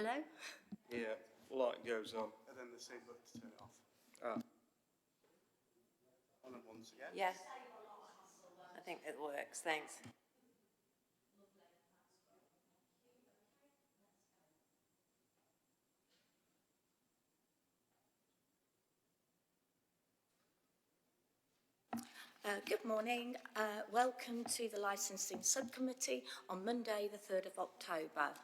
Hello? Yeah, light goes on. And then the same button to turn it off. Ah. On and once again. Yes. I think it works, thanks. Good morning. Welcome to the Licensing Subcommittee on Monday the 3rd of October.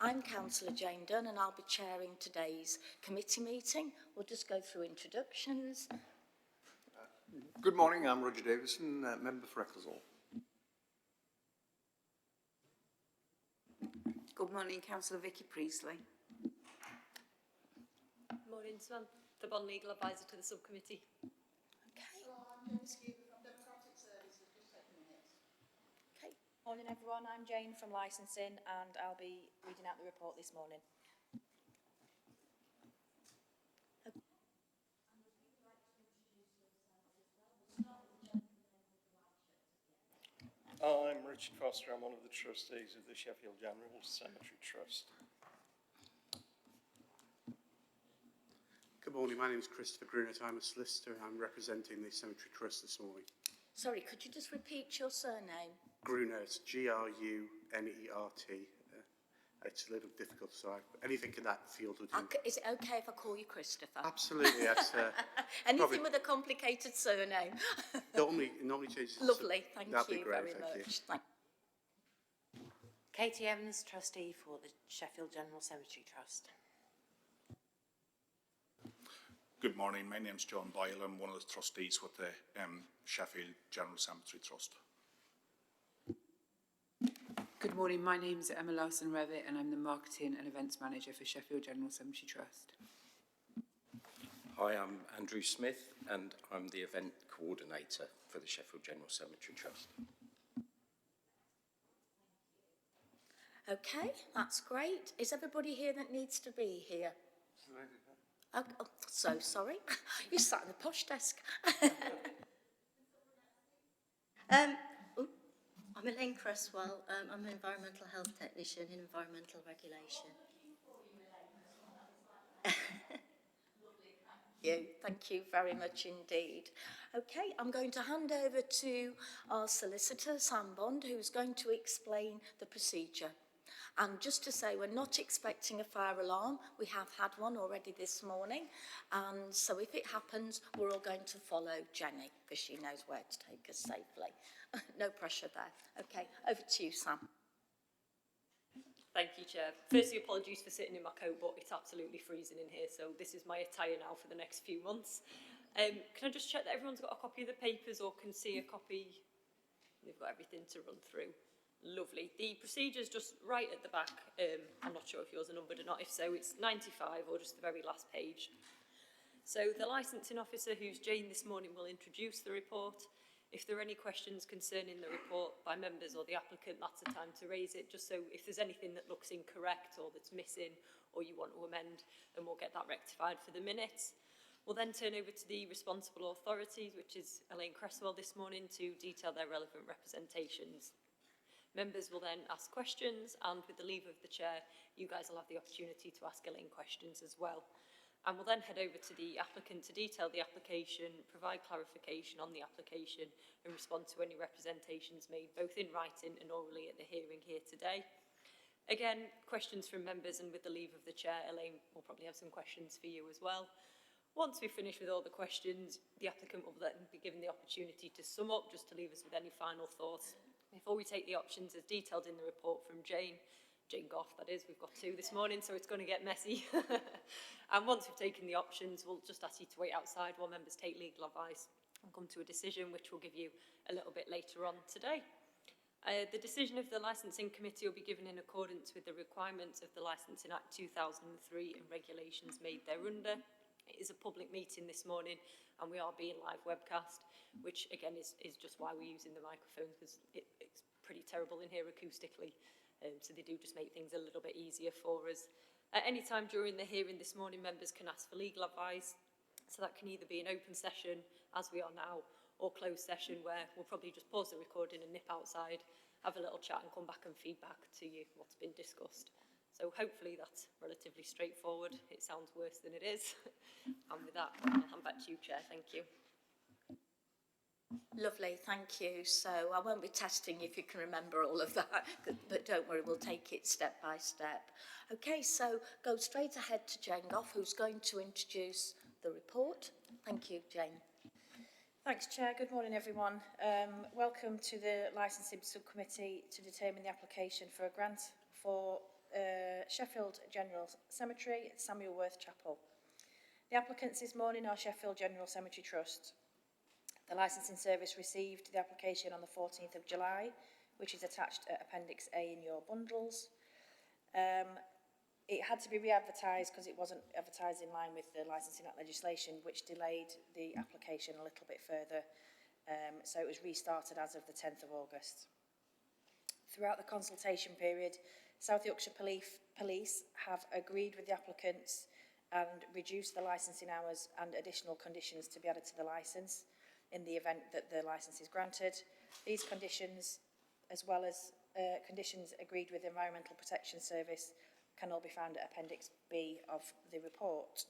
I'm Councillor Jayne Dunn and I'll be chairing today's committee meeting. We'll just go through introductions. Good morning, I'm Roger Davison, member for Exclusion. Good morning, Councillor Vickie Priestley. Morning, Samantha, the Bond Legal Advisor to the subcommittee. Okay, morning everyone, I'm Jayne from Licensing and I'll be reading out the report this morning. I'm Richard Foster, I'm one of the trustees of the Sheffield General Cemetery Trust. Good morning, my name is Christopher Grunert. I'm a solicitor and I'm representing the Cemetery Trust this morning. Sorry, could you just repeat your surname? Grunert, G-R-U-N-E-R-T. It's a little difficult, so anything in that field would do. Is it okay if I call you Christopher? Absolutely, yes. Anything with a complicated surname? normally changes. Lovely, thank you That'd be great, very thank much. you. Katie Evans, trustee for the Sheffield General Cemetery Trust. Good morning, my name's John Boyle. I'm one of the trustees with the Sheffield General Cemetery Trust. Good morning, my name's Emma Larson-Revitt and I'm the Marketing and Events Manager for Sheffield General Cemetery Trust. Hi, I'm Andrew Smith and I'm the Event Coordinator for the Sheffield General Cemetery Trust. Okay, that's great. Is everybody here that needs to be here? Oh, so sorry. You sat in the posh desk. I'm Elaine Cresswell. I'm an environmental health technician in environmental regulation. Thank you very much indeed. Okay, I'm going to hand over to our solicitor, Sam Bond, who's going to explain the procedure. And just to say, we're not expecting a fire alarm. We have had one already this morning. And so if it happens, we're all going to follow Jenny, because she knows where to take us safely. No pressure there. Okay, over to you, Sam. Thank you, Chair. Firstly, apologies for sitting in my coat, but it's absolutely freezing in here, so this is my attire now for the next few months. Can I just check that everyone's got a copy of the papers or can see a copy? They've got everything to run through. Lovely. The procedure's just right at the back. I'm not sure if yours are numbered or not. If so, it's 95 or just the very last page. So the licensing officer, who's Jayne this morning, will introduce the report. If there are any questions concerning the report by members or the applicant, that's the time to raise it, just so if there's anything that looks incorrect or that's missing or you want to amend, then we'll get that rectified for the minutes. We'll then turn over to the responsible authorities, which is Elaine Cresswell this morning, to detail their relevant representations. Members will then ask questions, and with the leave of the chair, you guys will have the opportunity to ask Elaine questions as well. And we'll then head over to the applicant to detail the application, provide clarification on the application, and respond to any representations made both in writing and orally at the hearing here today. Again, questions from members, and with the leave of the chair, Elaine will probably have some questions for you as well. Once we've finished with all the questions, the applicant will then be given the opportunity to sum up, just to leave us with any final thoughts. Before we take the options as detailed in the report from Jayne Goff, that is, we've got two this morning, so it's going to get messy. And once we've taken the options, we'll just ask you to wait outside while members take legal advice and come to a decision, which we'll give you a little bit later on today. The decision of the Licensing Committee will be given in accordance with the requirements of the Licensing Act 2003 and regulations made thereunder. It is a public meeting this morning and we are being live webcast, which again is just why we're using the microphones, because it's pretty terrible in here acoustically. So they do just make things a little bit easier for us. At any time during the hearing this morning, members can ask for legal advice. So that can either be an open session, as we are now, or closed session, where we'll probably just pause the recording and nip outside, have a little chat and come back and feedback to you what's been discussed. So hopefully that's relatively straightforward. It sounds worse than it is. And with that, I'll hand back to you, Chair. Thank you. Lovely, thank you. So I won't be testing if you can remember all of that, but don't worry, we'll take it step by step. Okay, so go straight ahead to Jayne Goff, who's going to introduce the report. Thank you, Jayne. Thanks, Chair. Good morning, everyone. Welcome to the Licensing Subcommittee to determine the application for a grant for Sheffield General Cemetery, Samuel Worth Chapel. The applicants this morning are Sheffield General Cemetery Trust. The licensing service received the application on the 14th of July, which is attached at Appendix A in your bundles. It had to be re-advertised because it wasn't advertised in line with the Licensing Act legislation, which delayed the application a little bit further. So it was restarted as of the 10th of August. Throughout the consultation period, South Yorkshire Police have agreed with the applicants and reduced the licensing hours and additional conditions to be added to the licence in the event that the licence is granted. These conditions, as well as conditions agreed with the Environmental Protection Service, can all be found at Appendix B of the report.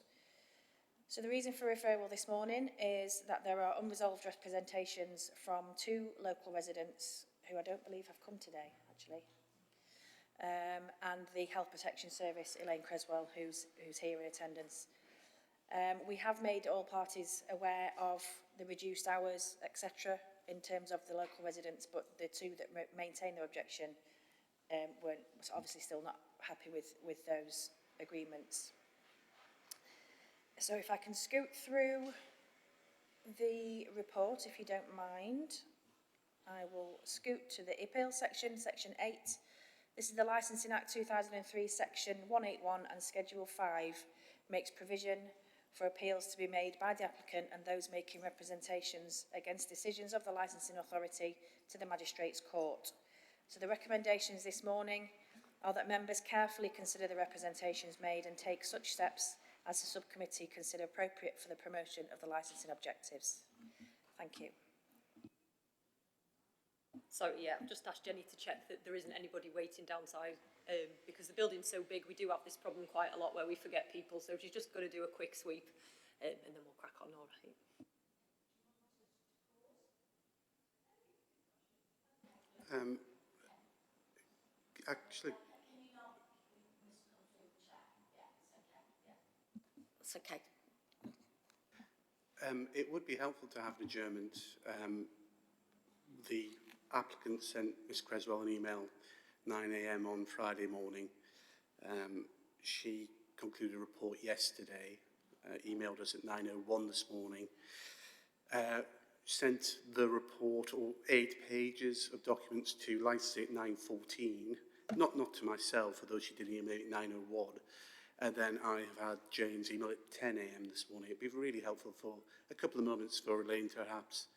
So the reason for referral this morning is that there are unresolved representations from 2 local residents who I don't believe have come today, actually, and the Health Protection Service, Elaine Creswell, who's here in attendance. We have made all parties aware of the reduced hours, etc., in terms of the local residents, but the 2 that maintain their objection were obviously still not happy with those agreements. So if I can scoot through the report, if you don't mind, I will scoot to the appeal section, Section 8. This is the Licensing Act 2003, Section 181 and Schedule 5 makes provision for appeals to be made by the applicant and those making representations against decisions of the licensing authority to the Magistrates' Court. So the recommendations this morning are that members carefully consider the representations made and take such steps as the subcommittee consider appropriate for the promotion of the licensing objectives. Thank you. So yeah, I've just asked Jenny to check that there isn't anybody waiting downside because the building's so big, we do have this problem quite a lot where we forget people, so she's just got to do a quick sweep and then we'll crack on, all right. Actually, It's okay. it would be helpful to have an adjournment. The applicant sent Ms Creswell an email 9 AM on Friday morning. She concluded a report yesterday, emailed us at 9:01 this morning, sent the report, or 8 pages of documents, to licensing at 9:14, not to myself, although she did email at 9:01. And then I have had Jayne's email at 10 AM this morning. It'd be really helpful for a couple of moments for Elaine to perhaps,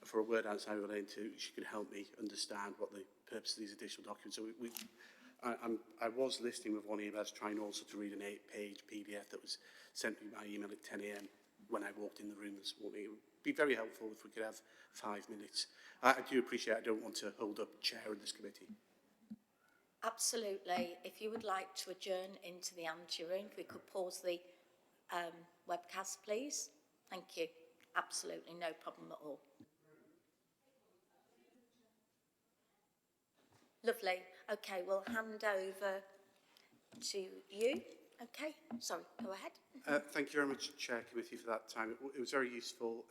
for a word outside of Elaine, she could help me understand what the purpose of these additional documents. So I was listening with one of you, I was trying also to read an 8-page PDF that was sent me by email at 10 AM when I walked in the room this morning. It would be very helpful if we could have 5 minutes. I do appreciate, I don't want to hold up chair in this committee. Absolutely. If you would like to adjourn into the anteroom, if we could pause the webcast, please. Thank you. Absolutely no problem at all. Lovely. Okay, we'll hand over to you. Okay, sorry, go ahead. Thank you very much, Chair Committee, for that time. It was very useful.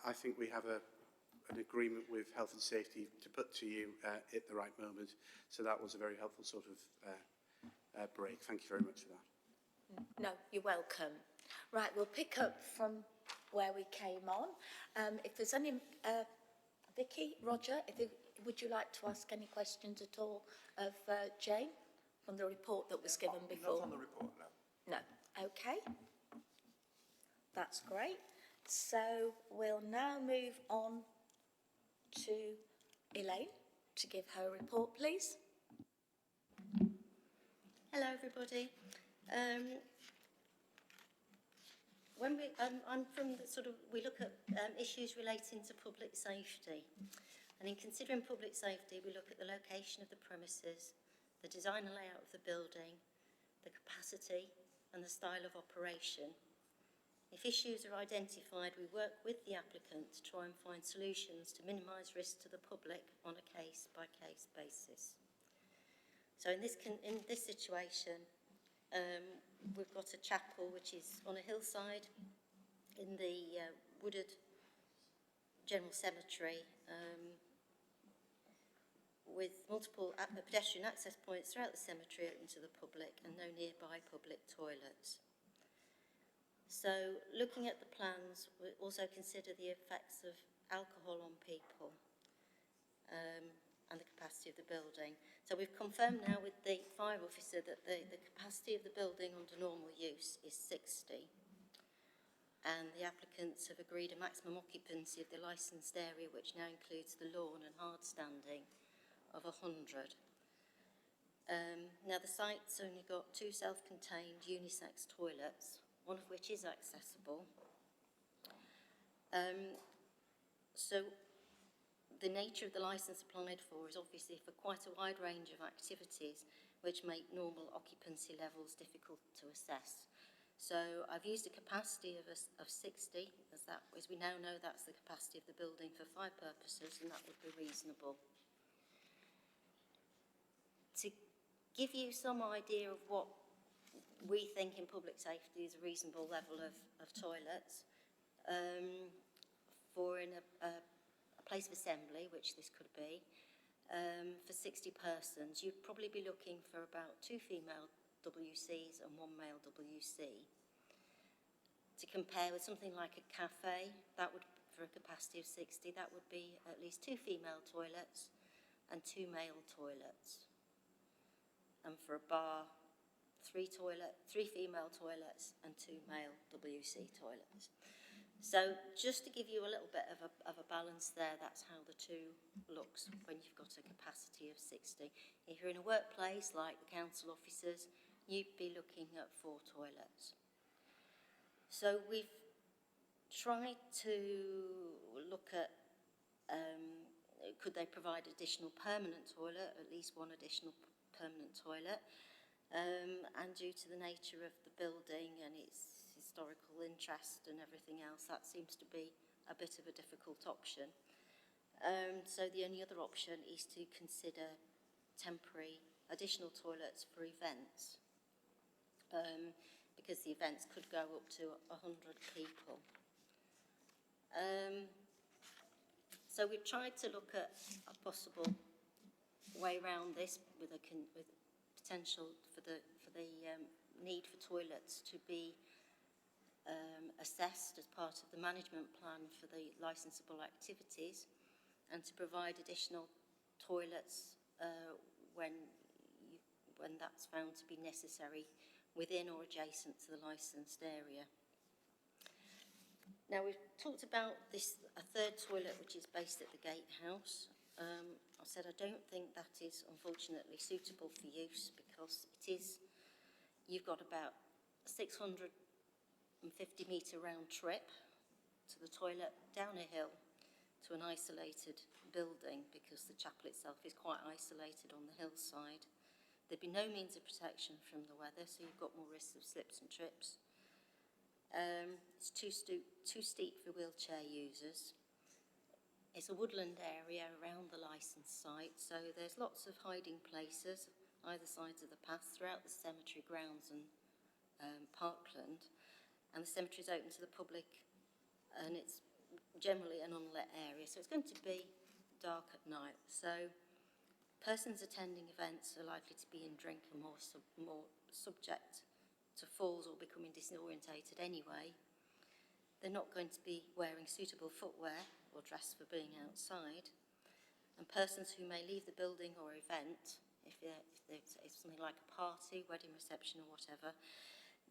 I think we have an agreement with health and safety to put to you at the right moment. So that was a very helpful sort of break. Thank you very much for that. No, you're welcome. Right, we'll pick up from where we came on. If there's any, Vickie, Roger, would you like to ask any questions at all of Jayne from the report that was given before? Not on the report, no. No. Okay. That's great. So we'll now move on to Elaine to give her report, please. Hello, everybody. When I'm from the sort of, we look at issues relating to public safety. And in considering public safety, we look at the location of the premises, the design and layout of the building, the capacity and the style of operation. If issues are identified, we work with the applicant to try and find solutions to minimise risk to the public on a case-by-case basis. So in this situation, we've got a chapel which is on a hillside in the wooded general cemetery, with multiple pedestrian access points throughout the cemetery open to the public and no nearby public toilets. So looking at the plans, we also consider the effects of alcohol on people and the capacity of the building. So we've confirmed now with the fire officer that the capacity of the building under normal use is 60. And the applicants have agreed a maximum occupancy of the licensed area, which now includes the lawn and hard standing, of 100. Now the site's only got 2 self-contained unisex toilets, one of which is accessible. So the nature of the licence applied for is obviously for quite a wide range of activities which make normal occupancy levels difficult to assess. So I've used a capacity of 60, as we now know that's the capacity of the building for fire purposes, and that would be reasonable. To give you some idea of what we think in public safety is a reasonable level of toilets, for in a place of assembly, which this could be, for 60 persons, you'd probably be looking for about 2 female WCs and 1 male WC. To compare with something like a cafe, that would, for a capacity of 60, that would be at least 2 female toilets and 2 male toilets. And for a bar, 3 female toilets and 2 male WC toilets. So just to give you a little bit of a balance there, that's how the two looks when you've got a capacity of 60. If you're in a workplace like the council officers, you'd be looking at 4 toilets. So we've tried to look at could they provide additional permanent toilet, at least 1 additional permanent toilet, and due to the nature of the building and its historical interest and everything else, that seems to be a bit of a difficult option. So the only other option is to consider temporary additional toilets for events, because the events could go up to 100 people. So we've tried to look at a possible way around this with potential for the need for toilets to be assessed as part of the management plan for the licensable activities, and to provide additional toilets when that's found to be necessary within or adjacent to the licensed area. Now we've talked about a 3rd toilet which is based at the gatehouse. I said I don't think that is unfortunately suitable for use, because you've got about 650 metre round trip to the toilet, down a hill to an isolated building, because the chapel itself is quite isolated on the hillside. There'd be no means of protection from the weather, so you've got more risks of slips and trips. It's too steep for wheelchair users. It's a woodland area around the licensed site, so there's lots of hiding places either sides of the path throughout the cemetery grounds and parkland. And the cemetery is open to the public, and it's generally an unlit area, so it's going to be dark at night. So persons attending events are likely to be in drink and more subject to falls or becoming disorientated anyway. They're not going to be wearing suitable footwear or dress for being outside. And persons who may leave the building or event, if it's something like a party, wedding reception or whatever,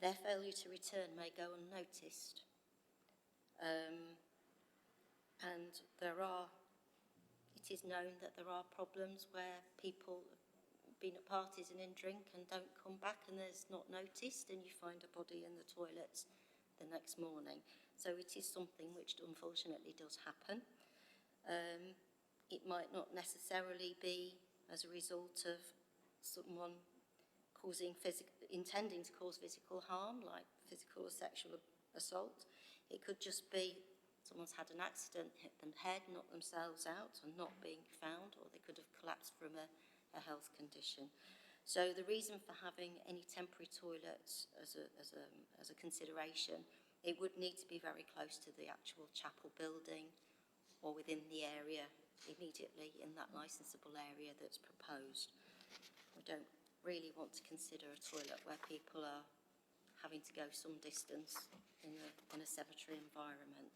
their failure to return may go unnoticed. And it is known that there are problems where people have been at parties and in drink and don't come back, and there's not noticed, and you find a body in the toilets the next morning. So it is something which unfortunately does happen. It might not necessarily be as a result of someone intending to cause physical harm, like physical or sexual assault. It could just be someone's had an accident, hit their head, knocked themselves out and not being found, or they could have collapsed from a health condition. So the reason for having any temporary toilets as a consideration, it would need to be very close to the actual chapel building or within the area immediately in that licensable area that's proposed. We don't really want to consider a toilet where people are having to go some distance in a cemetery environment.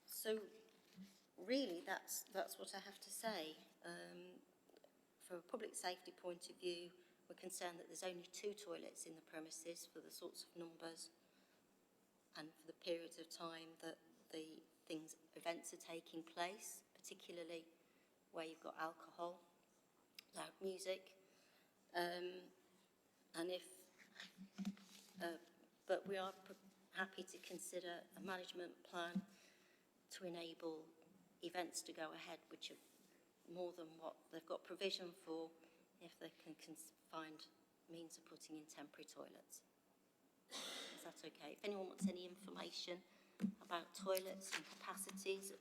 So really that's what I have to say. From a public safety point of view, we're concerned that there's only 2 toilets in the premises for the sorts of numbers and for the periods of time that the events are taking place, particularly where you've got alcohol, loud music, but we are happy to consider a management plan to enable events to go ahead which are more than what they've got provision for if they can find means of putting in temporary toilets. Is that okay? If anyone wants any information about toilets and capacities,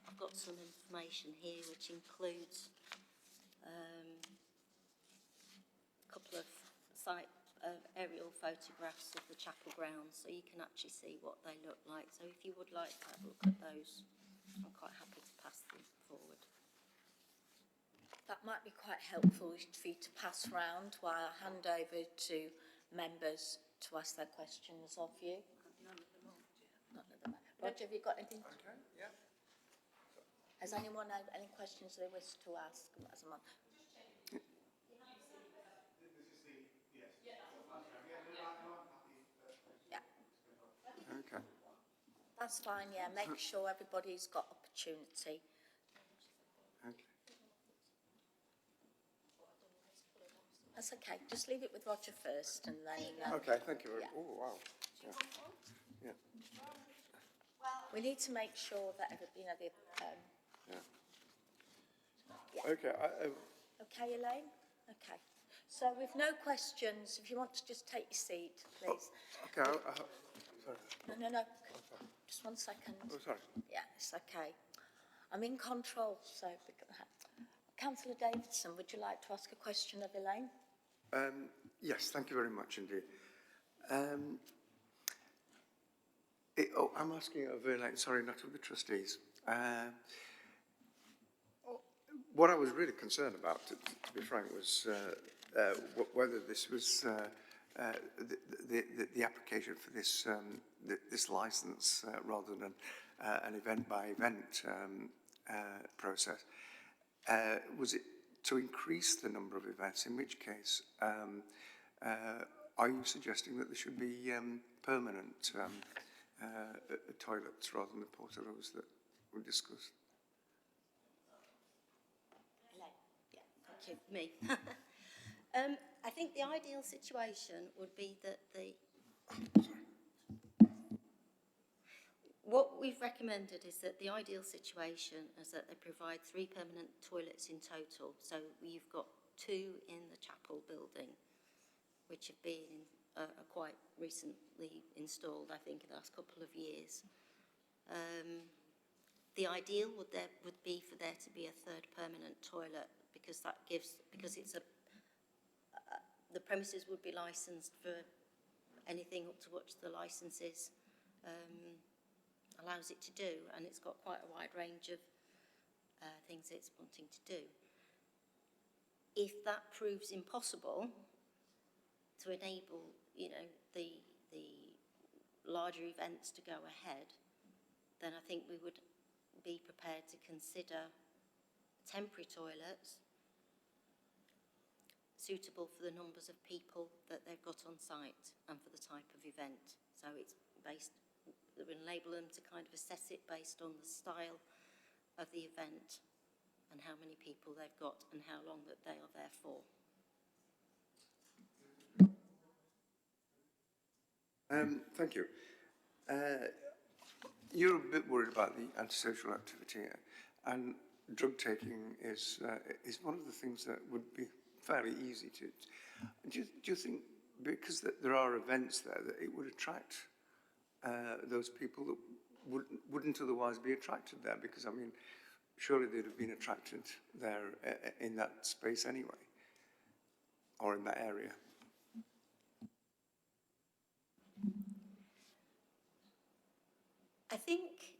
I've got some information here which includes a couple of aerial photographs of the chapel grounds, so you can actually see what they look like. So if you would like to have a look at those, I'm quite happy to pass them forward. That might be quite helpful for you to pass round while I hand over to members to ask their questions of you. None at the moment. Roger, have you got anything? Okay, yeah. Has anyone had any questions they wish to ask? Okay. That's fine, yeah. Make sure everybody's got opportunity. Okay. That's okay. Just leave it with Roger first and then... Okay, thank you very much. Yeah. Oh, wow. Yeah. We need to make sure that, Yeah. Okay. Okay, Elaine? Okay. So with no questions, if you want to just take your seat, please. Okay. Sorry. No. Just 1 second. Oh, sorry. Yeah, it's okay. I'm in control, so... Councillor Davison, would you like to ask a question of Elaine? Yes, thank you very much indeed. I'm asking of Elaine, sorry, not of the trustees. What I was really concerned about, to be frank, was whether this was the application for this this licence rather than an event-by-event process. Was it to increase the number of events, in which case are you suggesting that there should be permanent toilets rather than the portaloos that we discussed? Yeah, thank you. Me. I think the ideal situation would be that what we've recommended is that the ideal situation is that they provide 3 permanent toilets in total. So you've got 2 in the chapel building, which have been quite recently installed, I think, in the last couple of years. The ideal would be for there to be a 3rd permanent toilet, because it's the premises would be licensed for anything up to which the licenses allows it to do, and it's got quite a wide range of things it's wanting to do. If that proves impossible to enable, the larger events to go ahead, then I think we would be prepared to consider temporary toilets suitable for the numbers of people that they've got on site and for the type of event. So it's based, we'll enable them to kind of assess it based on the style of the event and how many people they've got and how long that they are there for. Thank you. You're a bit worried about the antisocial activity, and drug taking is one of the things that would be fairly easy to. Do you think, because there are events there, that it would attract those people that wouldn't otherwise be attracted there? Because, I mean, surely they'd have been attracted there in that space anyway, or in that area. I think,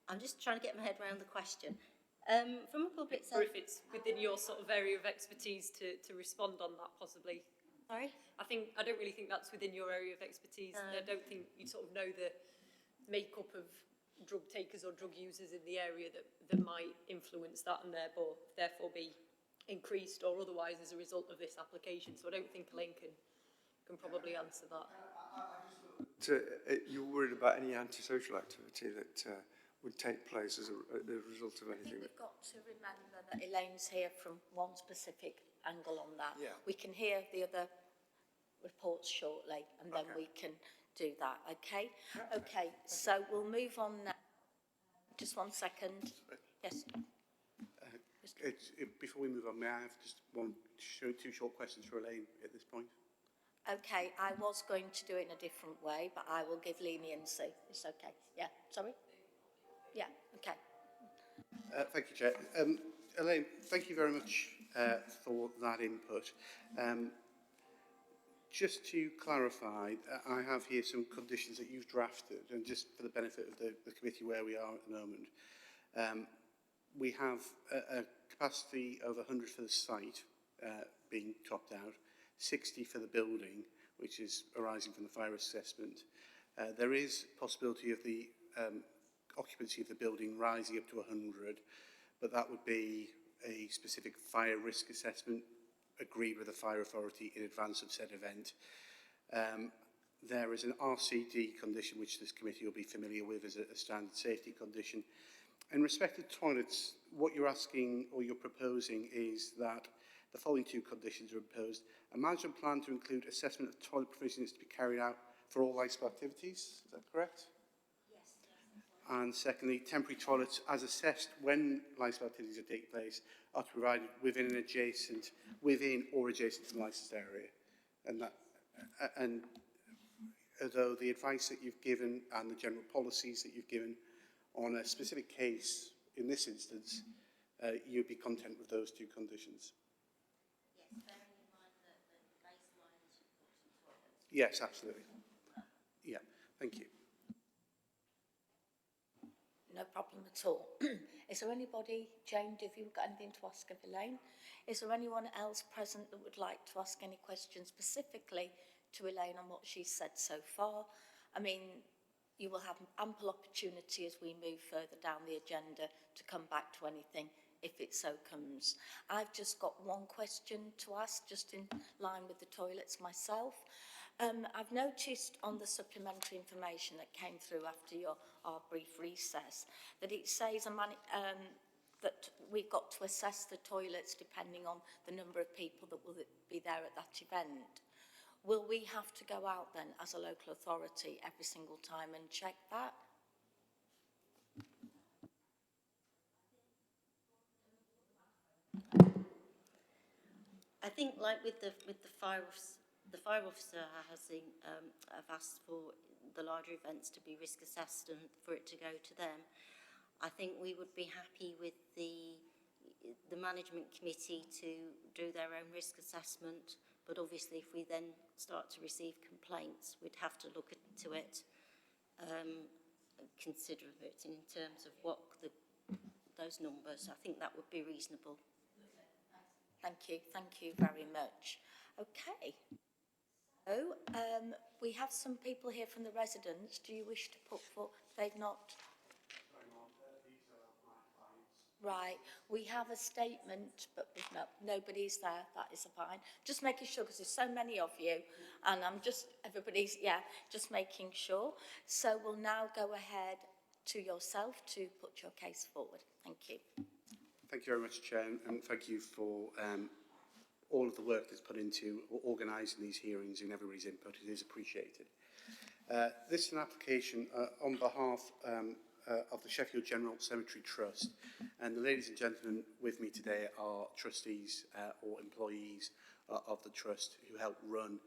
I'm just trying to get my head around the question. From a public Or sector... if it's within your sort of area of expertise to respond on that, possibly. Sorry? I don't really think that's within your area of expertise. I don't think you sort of know the makeup of drug takers or drug users in the area that might influence that and therefore be increased or otherwise as a result of this application. So I don't think Elaine can probably answer that. You're worried about any antisocial activity that would take place as a result of anything? I think we've got to remember that Elaine's here from one specific angle on that. Yeah. We can hear the other reports shortly, and then we can do that, okay? Yeah. Okay, so we'll move on now. Just 1 second. Yes. Before we move on, may I have just two short questions for Elaine at this point? Okay, I was going to do it in a different way, but I will give leniency. It's okay. Yeah, sorry? Yeah, okay. Thank you, Chair. Elaine, thank you very much for that input. Just to clarify, I have here some conditions that you've drafted, and just for the benefit of the committee where we are at the moment. We have a capacity of 100 for the site being topped out, 60 for the building, which is arising from the fire assessment. There is possibility of the occupancy of the building rising up to 100, but that would be a specific fire risk assessment agreed with the fire authority in advance of said event. There is an RCD condition which this committee will be familiar with as a standard safety condition. In respect to toilets, what you're asking or you're proposing is that the following two conditions are imposed. A management plan to include assessment of toilet provisions to be carried out for all licensed activities. Is that correct? Yes. And secondly, temporary toilets as assessed when licensed activities are taking place are to be provided within or adjacent to the licensed area. And although the advice that you've given and the general policies that you've given on a specific case, in this instance, you'd be content with those two conditions. Yes, bearing in mind that the baseline is important toilets. Yes, absolutely. Yeah, thank you. No problem at all. Is there anybody, Jane, have you got anything to ask of Elaine? Is there anyone else present that would like to ask any questions specifically to Elaine on what she's said so far? I mean, you will have ample opportunity as we move further down the agenda to come back to anything if it so comes. I've just got one question to ask, just in line with the toilets myself. I've noticed on the supplementary information that came through after our brief recess that it says that we've got to assess the toilets depending on the number of people that will be there at that event. Will we have to go out then as a local authority every single time and check that? I think, like with the fire officer have asked for the larger events to be risk assessed and for it to go to them. I think we would be happy with the management committee to do their own risk assessment, but obviously if we then start to receive complaints, we'd have to look into it, consider it in terms of what those numbers. I think that would be reasonable. Thank you very much. Okay. So, we have some people here from the residents. Do you wish to put forward? They've not. Right. We have a statement, but nobody's there. That is fine. Just making sure, because there's so many of you, and everybody's, just making sure. So we'll now go ahead to yourself to put your case forward. Thank you. Thank you very much, Chair, and thank you for all of the work that's put into organising these hearings and everybody's input. It is appreciated. This is an application on behalf of the Sheffield General Cemetery Trust. And the ladies and gentlemen with me today are trustees or employees of the trust who help run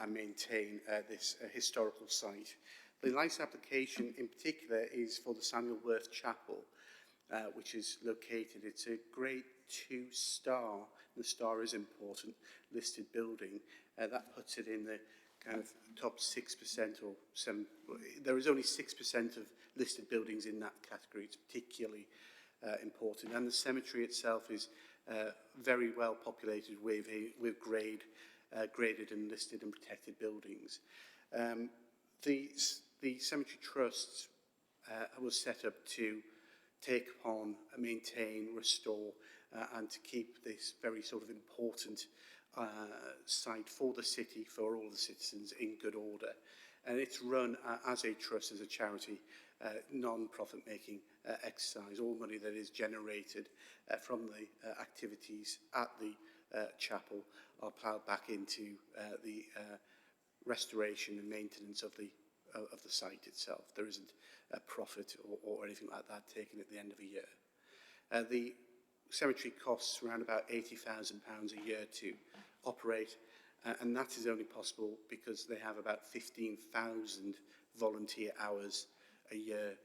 and maintain this historical site. The licence application in particular is for the Samuel Worth Chapel, which is located. It's a grade 2 star. The star is important, listed building. That puts it in the kind of top 6% or 7. There is only 6% of listed buildings in that category. It's particularly important. And the cemetery itself is very well populated with graded and listed and protected buildings. The Cemetery Trust was set up to take upon, maintain, restore, and to keep this very sort of important site for the city, for all the citizens, in good order. And it's run as a trust, as a charity, non-profit making exercise. All money that is generated from the activities at the chapel are ploughed back into the restoration and maintenance of the site itself. There isn't a profit or anything like that taken at the end of a year. The cemetery costs around about £80,000 a year to operate, and that is only possible because they have about 15,000 volunteer hours a year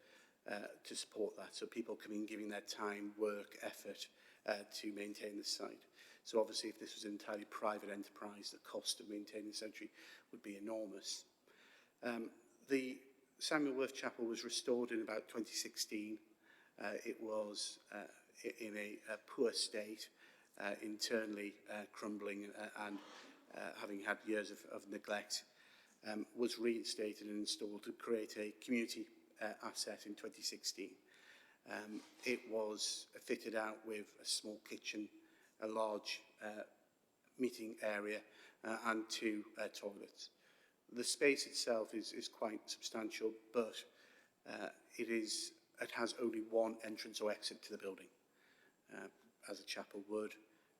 to support that. So people come in giving their time, work, effort to maintain the site. So obviously if this was an entirely private enterprise, the cost of maintaining the cemetery would be enormous. The Samuel Worth Chapel was restored in about 2016. It was in a poor state, internally crumbling and having had years of neglect, was reinstated and installed to create a community asset in 2016. It was fitted out with a small kitchen, a large meeting area and 2 toilets. The space itself is quite substantial, but it has only one entrance or exit to the building, as a chapel would.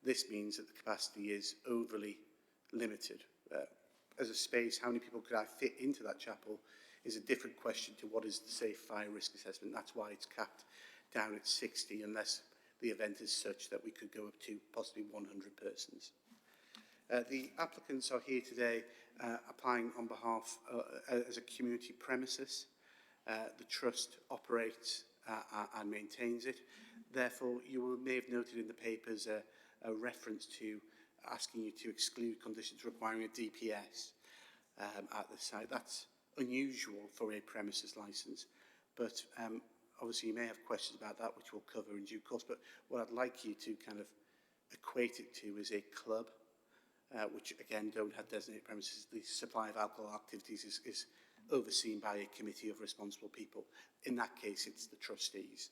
This means that the capacity is overly limited. As a space, how many people could I fit into that chapel is a different question to what is the safe fire risk assessment. That's why it's capped down at 60, unless the event is such that we could go up to possibly 100 persons. The applicants are here today applying on behalf as a community premises. The trust operates and maintains it. Therefore, may have noted in the papers a reference to asking you to exclude conditions requiring a DPS at the site. That's unusual for a premises licence, but obviously you may have questions about that, which we'll cover in due course. But what I'd like you to kind of equate it to is a club, which again don't have designated premises. The supply of alcohol activities is overseen by a committee of responsible people. In that case, it's the trustees.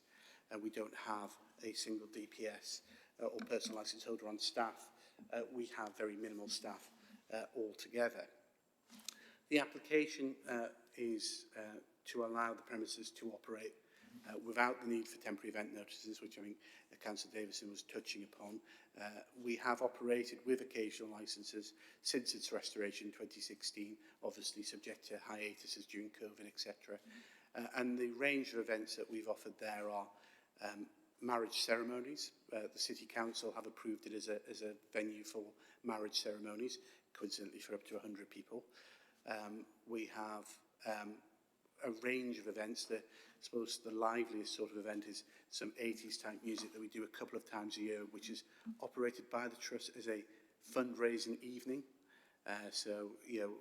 We don't have a single DPS or personal licence holder on staff. We have very minimal staff altogether. The application is to allow the premises to operate without the need for temporary event notices, which I think Councillor Davison was touching upon. We have operated with occasional licences since its restoration in 2016, obviously subject to hiatuses during COVID, etc. And the range of events that we've offered there are marriage ceremonies. The City Council have approved it as a venue for marriage ceremonies, coincidentally for up to 100 people. We have a range of events. I suppose the liveliest sort of event is some 80s type music that we do a couple of times a year, which is operated by the Trust as a fundraising evening. So, you know,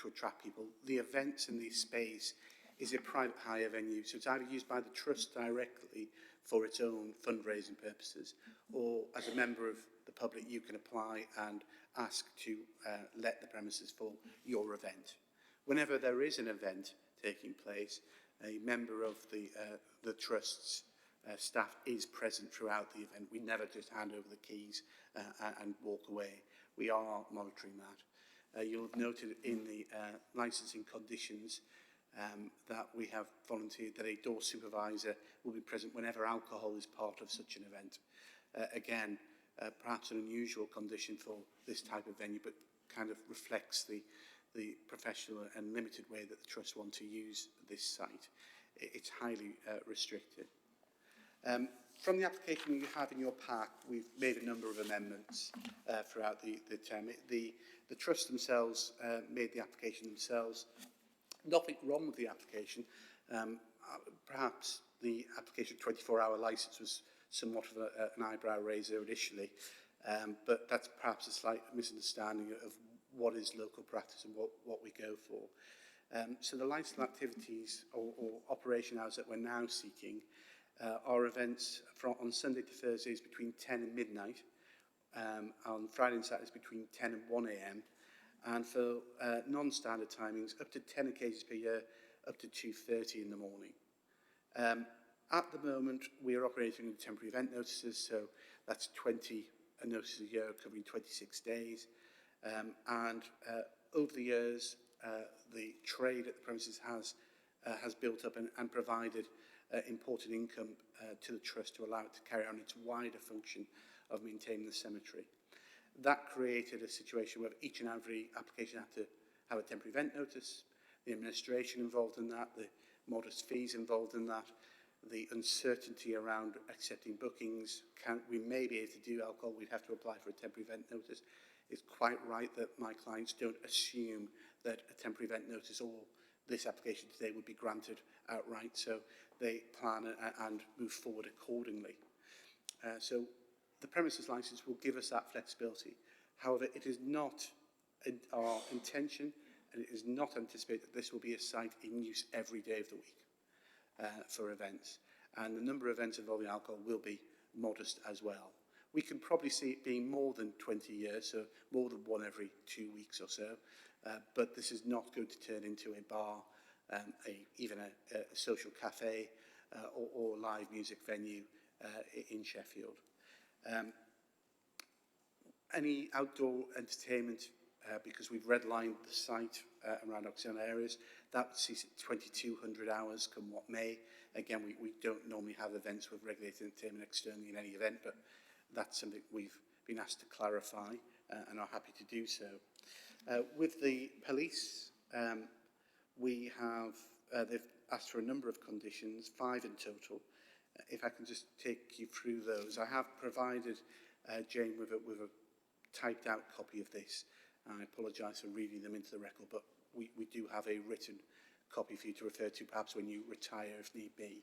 to attract people. The events in the space is a private hire venue, so it's either used by the Trust directly for its own fundraising purposes, or as a member of the public you can apply and ask to let the premises for your event. Whenever there is an event taking place, a member of the Trust's staff is present throughout the event. We never just hand over the keys and walk away. We are monitoring that. You'll have noted in the licensing conditions that we have volunteered that a door supervisor will be present whenever alcohol is part of such an event. Again, perhaps an unusual condition for this type of venue, but kind of reflects the professional and limited way that the Trust want to use this site. it's highly restricted. From the application you have in your pack, we've made a number of amendments throughout the term. The trust themselves made the application themselves. Nothing wrong with the application. Perhaps the application 24-hour licence was somewhat of an eyebrow raiser initially, but that's perhaps a slight misunderstanding of what is local practice and what we go for. So the licensed activities or operation hours that we're now seeking are events on Sunday to Thursdays between 10 and midnight, on Friday and Saturdays between 10 and 1 a.m, and for non-standard timings up to 10 occasions per year, up to 2:30 in the morning. At the moment, we are operating with temporary event notices, so that's 20 notices a year covering 26 days. And over the years, the trade at the premises has built up and provided important income to the trust to allow it to carry on its wider function of maintaining the cemetery. That created a situation where each and every application had to have a temporary event notice, the administration involved in that, the modest fees involved in that, the uncertainty around accepting bookings. We may be able to do alcohol, we'd have to apply for a temporary event notice. It's quite right that my clients don't assume that a temporary event notice or this application today would be granted outright, so they plan and move forward accordingly. So the premises licence will give us that flexibility. However, it is not our intention, and it is not anticipated that this will be a site in use every day of the week for events. And the number of events involving alcohol will be modest as well. We can probably see it being more than 20 years, so more than one every 2 weeks or so. But this is not going to turn into a bar, even a social cafe or live music venue in Sheffield. Any outdoor entertainment, because we've redlined the site around auxiliary areas, that would cease at 2,200 hours come what may. Again, we don't normally have events with regulated entertainment externally in any event, but that's something we've been asked to clarify and are happy to do so. With the police, we have, they've asked for a number of conditions, 5 in total. If I can just take you through those. I have provided Jayne with a typed out copy of this. I apologise for reading them into the record, but we do have a written copy for you to refer to, perhaps when you retire if need be.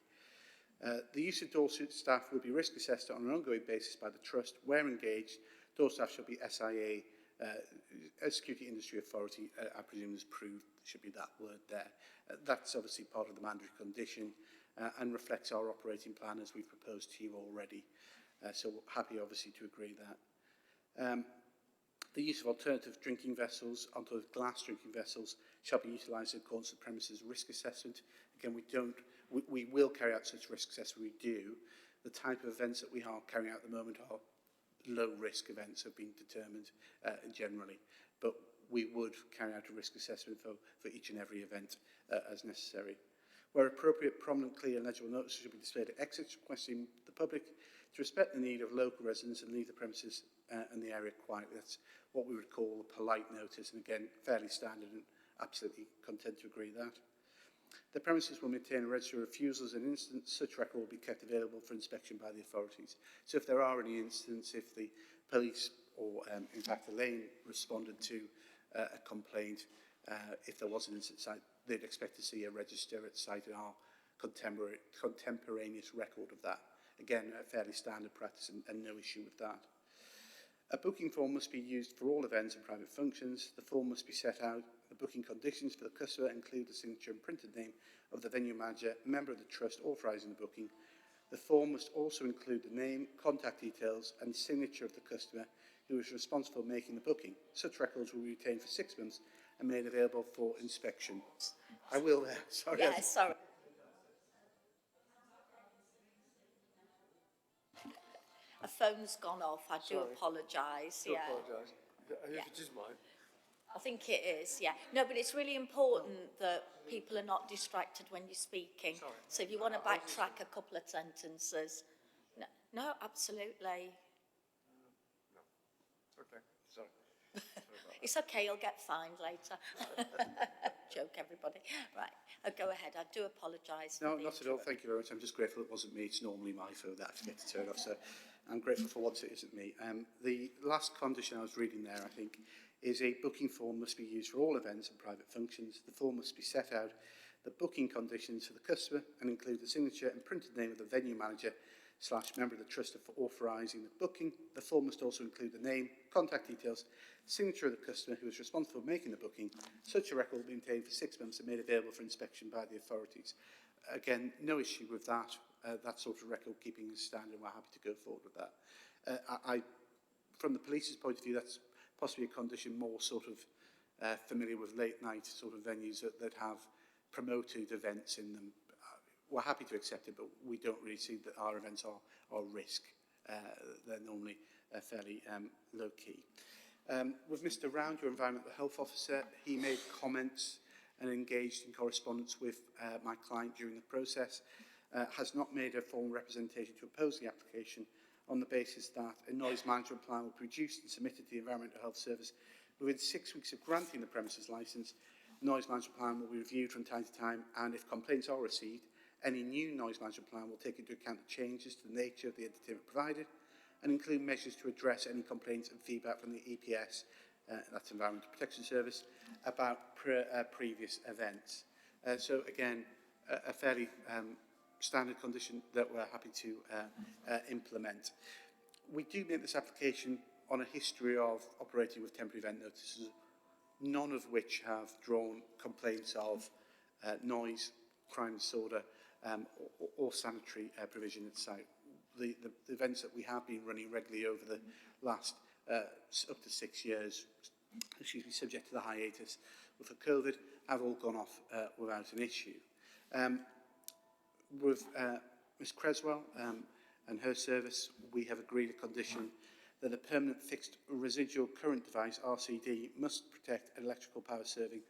The use of door staff will be risk assessed on an ongoing basis by the Trust. Where engaged, door staff shall be SIA, Security Industry Authority, I presume is proved, should be that word there. That's obviously part of the mandatory condition and reflects our operating plan as we've proposed to you already. So we're happy obviously to agree that. The use of alternative drinking vessels, alternative glass drinking vessels, shall be utilised in accordance with premises risk assessment. Again, we will carry out such risk assessment, we do. The type of events that we are carrying out at the moment are low risk events have been determined generally, but we would carry out a risk assessment for each and every event as necessary. Where appropriate, prominent, clear and legible notices should be displayed at exits, requesting the public to respect the need of local residents and leave the premises and the area quietly. That's what we would call a polite notice, and again, fairly standard and absolutely content to agree that. The premises will maintain a register of refusals and incidents. Such record will be kept available for inspection by the authorities. So if there are any incidents, if the police or in fact the lane responded to a complaint, if there was an incident site, they'd expect to see a register at site and our contemporaneous record of that. Again, a fairly standard practice and no issue with that. A booking form must be used for all events and private functions. The form must be set out. The booking conditions for the customer include the signature and printed name of the venue manager, member of the trust authorising the booking. The form must also include the name, contact details and signature of the customer who is responsible for making the booking. Such records will be retained for 6 months and made available for inspection. I will, sorry. Yeah, sorry. A phone's gone off. I do apologise. Yeah. Apologise. If Yeah. it is mine. I think it is, yeah. No, but it's really important that people are not distracted when you're speaking. Sorry. So if you want to backtrack a couple of sentences. No, absolutely. No. Okay. Sorry. It's okay, you'll get fined later. Joke, everybody. Right, go ahead. I do apologise. No, not at all. Thank you very much. I'm just grateful it wasn't me. It's normally my phone that I forget to turn off, so I'm grateful for once it isn't me. The last condition I was reading there, I think, is a booking form must be used for all events and private functions. The form must be set out the booking conditions for the customer and include the signature and printed name of the venue manager / member of the trust for authorising the booking. The form must also include the name, contact details, signature of the customer who is responsible for making the booking. Such a record will be maintained for 6 months and made available for inspection by the authorities. Again, no issue with that. That sort of record keeping is standard. We're happy to go forward with that. From the police's point of view, that's possibly a condition more sort of familiar with late night sort of venues that have promoted events in them. We're happy to accept it, but we don't really see that our events are risk. They're normally fairly low-key. With Mr Round, your Environmental Health Officer, he made comments and engaged in correspondence with my client during the process, has not made a formal representation to oppose the application on the basis that a noise management plan will be produced and submitted to the Environmental Health Service within 6 weeks of granting the premises licence. The noise management plan will be reviewed from time to time, and if complaints are received, any new noise management plan will take into account the changes to the nature of the entertainment provided and include measures to address any complaints and feedback from the EPS, that's Environmental Protection Service, about previous events. So again, a fairly standard condition that we're happy to implement. We do make this application on a history of operating with temporary event notices, none of which have drawn complaints of noise, crime and disorder, or sanitary provision at site. The events that we have been running regularly over the last up to 6 years, subject to the hiatus with COVID, have all gone off without an issue. With Ms Creswell and her service, we have agreed a condition that a permanent fixed residual current device, RCD, must protect electrical power serving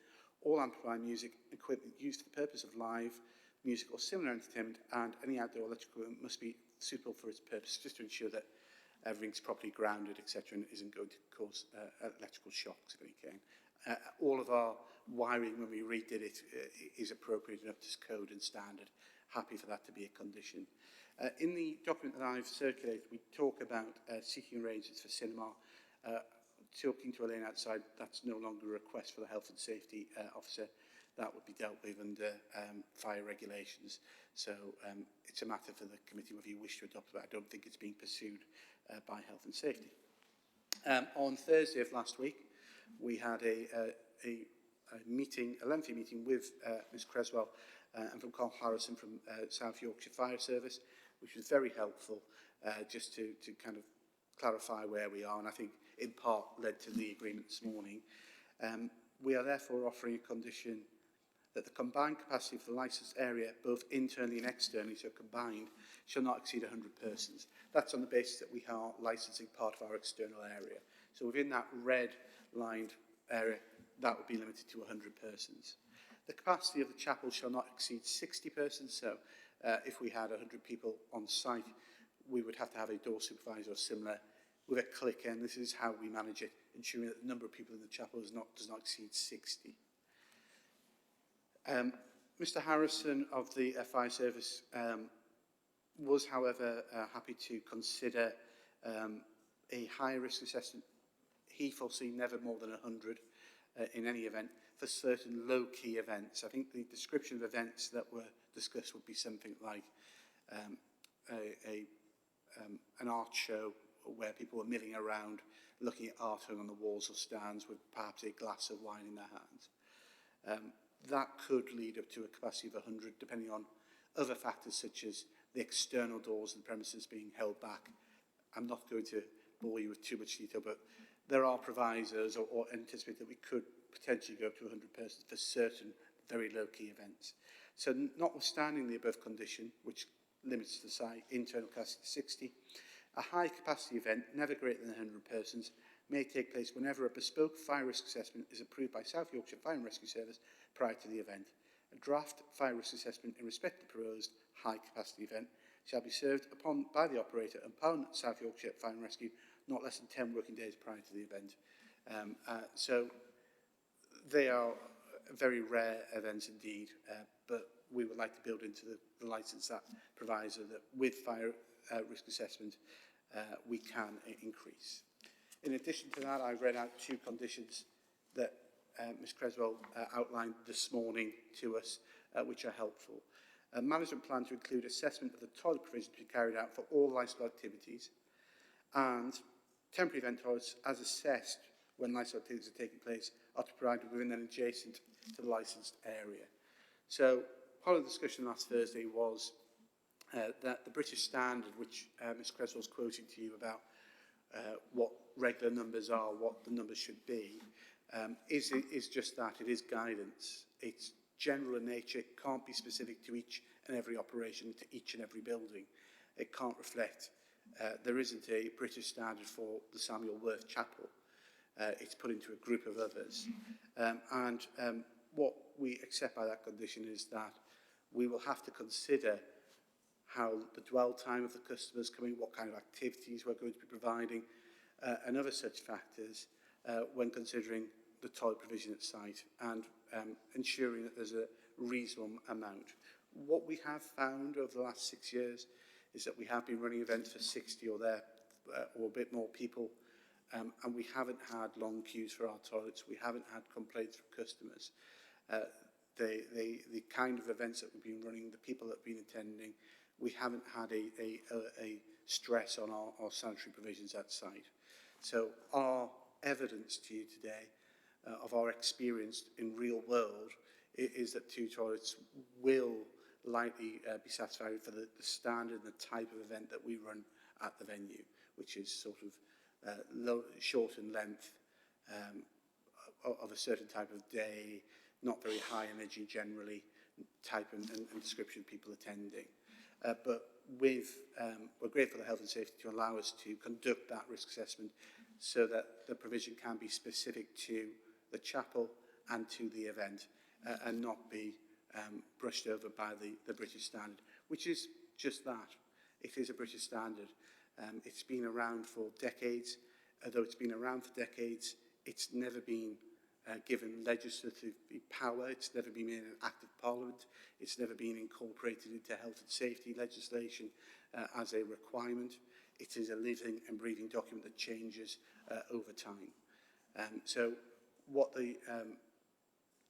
all amplifier music equipment used for the purpose of live music or similar entertainment, and any outdoor electrical equipment must be suitable for its purpose, just to ensure that everything's properly grounded, etc., and isn't going to cause electrical shocks of any kind. All of our wiring, when we redid it, is appropriate and up to code and standard. Happy for that to be a condition. In the document that I've circulated, we talk about seeking arrangements for cinema. Talking to Elaine outside, that's no longer a request for the Health and Safety Officer. That would be dealt with under fire regulations. So it's a matter for the committee whether you wish to adopt it. I don't think it's being pursued by Health and Safety. On Thursday of last week, we had a meeting, a lengthy meeting with Ms Creswell and from Carl Harrison from South Yorkshire Fire Service, which was very helpful just to kind of clarify where we are, and I think in part led to the agreement this morning. We are therefore offering a condition that the combined capacity for the licensed area, both internally and externally, so combined, shall not exceed 100 persons. That's on the basis that we are licensing part of our external area. So within that red-lined area, that would be limited to 100 persons. The capacity of the chapel shall not exceed 60 persons, so if we had 100 people on site, we would have to have a door supervisor or similar with a click, and this is how we manage it, ensuring that the number of people in the chapel does not exceed 60. Mr Harrison of the Fire Service was, however, happy to consider a high-risk assessment. He foreseen never more than 100 in any event for certain low-key events. I think the description of events that were discussed would be something like an art show where people were milling around looking at art hung on the walls or stands with perhaps a glass of wine in their hands. That could lead up to a capacity of 100, depending on other factors such as the external doors of the premises being held back. I'm not going to bore you with too much detail, but there are provisos or anticipate that we could potentially go up to 100 persons for certain very low-key events. So notwithstanding the above condition, which limits the site internal capacity to 60, a high-capacity event, never greater than 100 persons, may take place whenever a bespoke fire risk assessment is approved by South Yorkshire Fire and Rescue Service prior to the event. A draft fire risk assessment in respect of the proposed high-capacity event shall be served upon by the operator upon South Yorkshire Fire and Rescue not less than 10 working days prior to the event. So they are very rare events indeed, but we would like to build into the licence that proviso that with fire risk assessment we can increase. In addition to that, I read out 2 conditions that Ms Creswell outlined this morning to us, which are helpful. A management plan to include assessment of the toilet provision to be carried out for all licensed activities, and temporary event toilets, as assessed when licensed activities are taking place, are to be provided within and adjacent to the licensed area. So part of the discussion last Thursday was that the British standard, which Ms Creswell's quoting to you about what regular numbers are, what the numbers should be, is just that. It is guidance. It's general in nature. It can't be specific to each and every operation, to each and every building. It can't reflect. There isn't a British standard for the Samuel Worth Chapel. It's put into a group of others. What we accept by that condition is that we will have to consider how the dwell time of the customers coming, what kind of activities we're going to be providing, and other such factors when considering the toilet provision at site and ensuring that there's a reasonable amount. What we have found over the last 6 years is that we have been running events for 60 or a bit more people, and we haven't had long queues for our toilets. We haven't had complaints from customers. The kind of events that we've been running, the people that have been attending, we haven't had a stress on our sanitary provisions at site. So our evidence to you today of our experience in real world is that 2 toilets will likely be satisfied for the standard and the type of event that we run at the venue, which is sort of short in length, of a certain type of day, not very high energy generally, type and description of people attending. But we're grateful to Health and Safety to allow us to conduct that risk assessment so that the provision can be specific to the chapel and to the event and not be brushed over by the British standard, which is just that. It is a British standard. It's been around for decades. Although it's been around for decades, it's never been given legislative power. It's never been made an act of Parliament. It's never been incorporated into health and safety legislation as a requirement. It is a living and breathing document that changes over time. So what the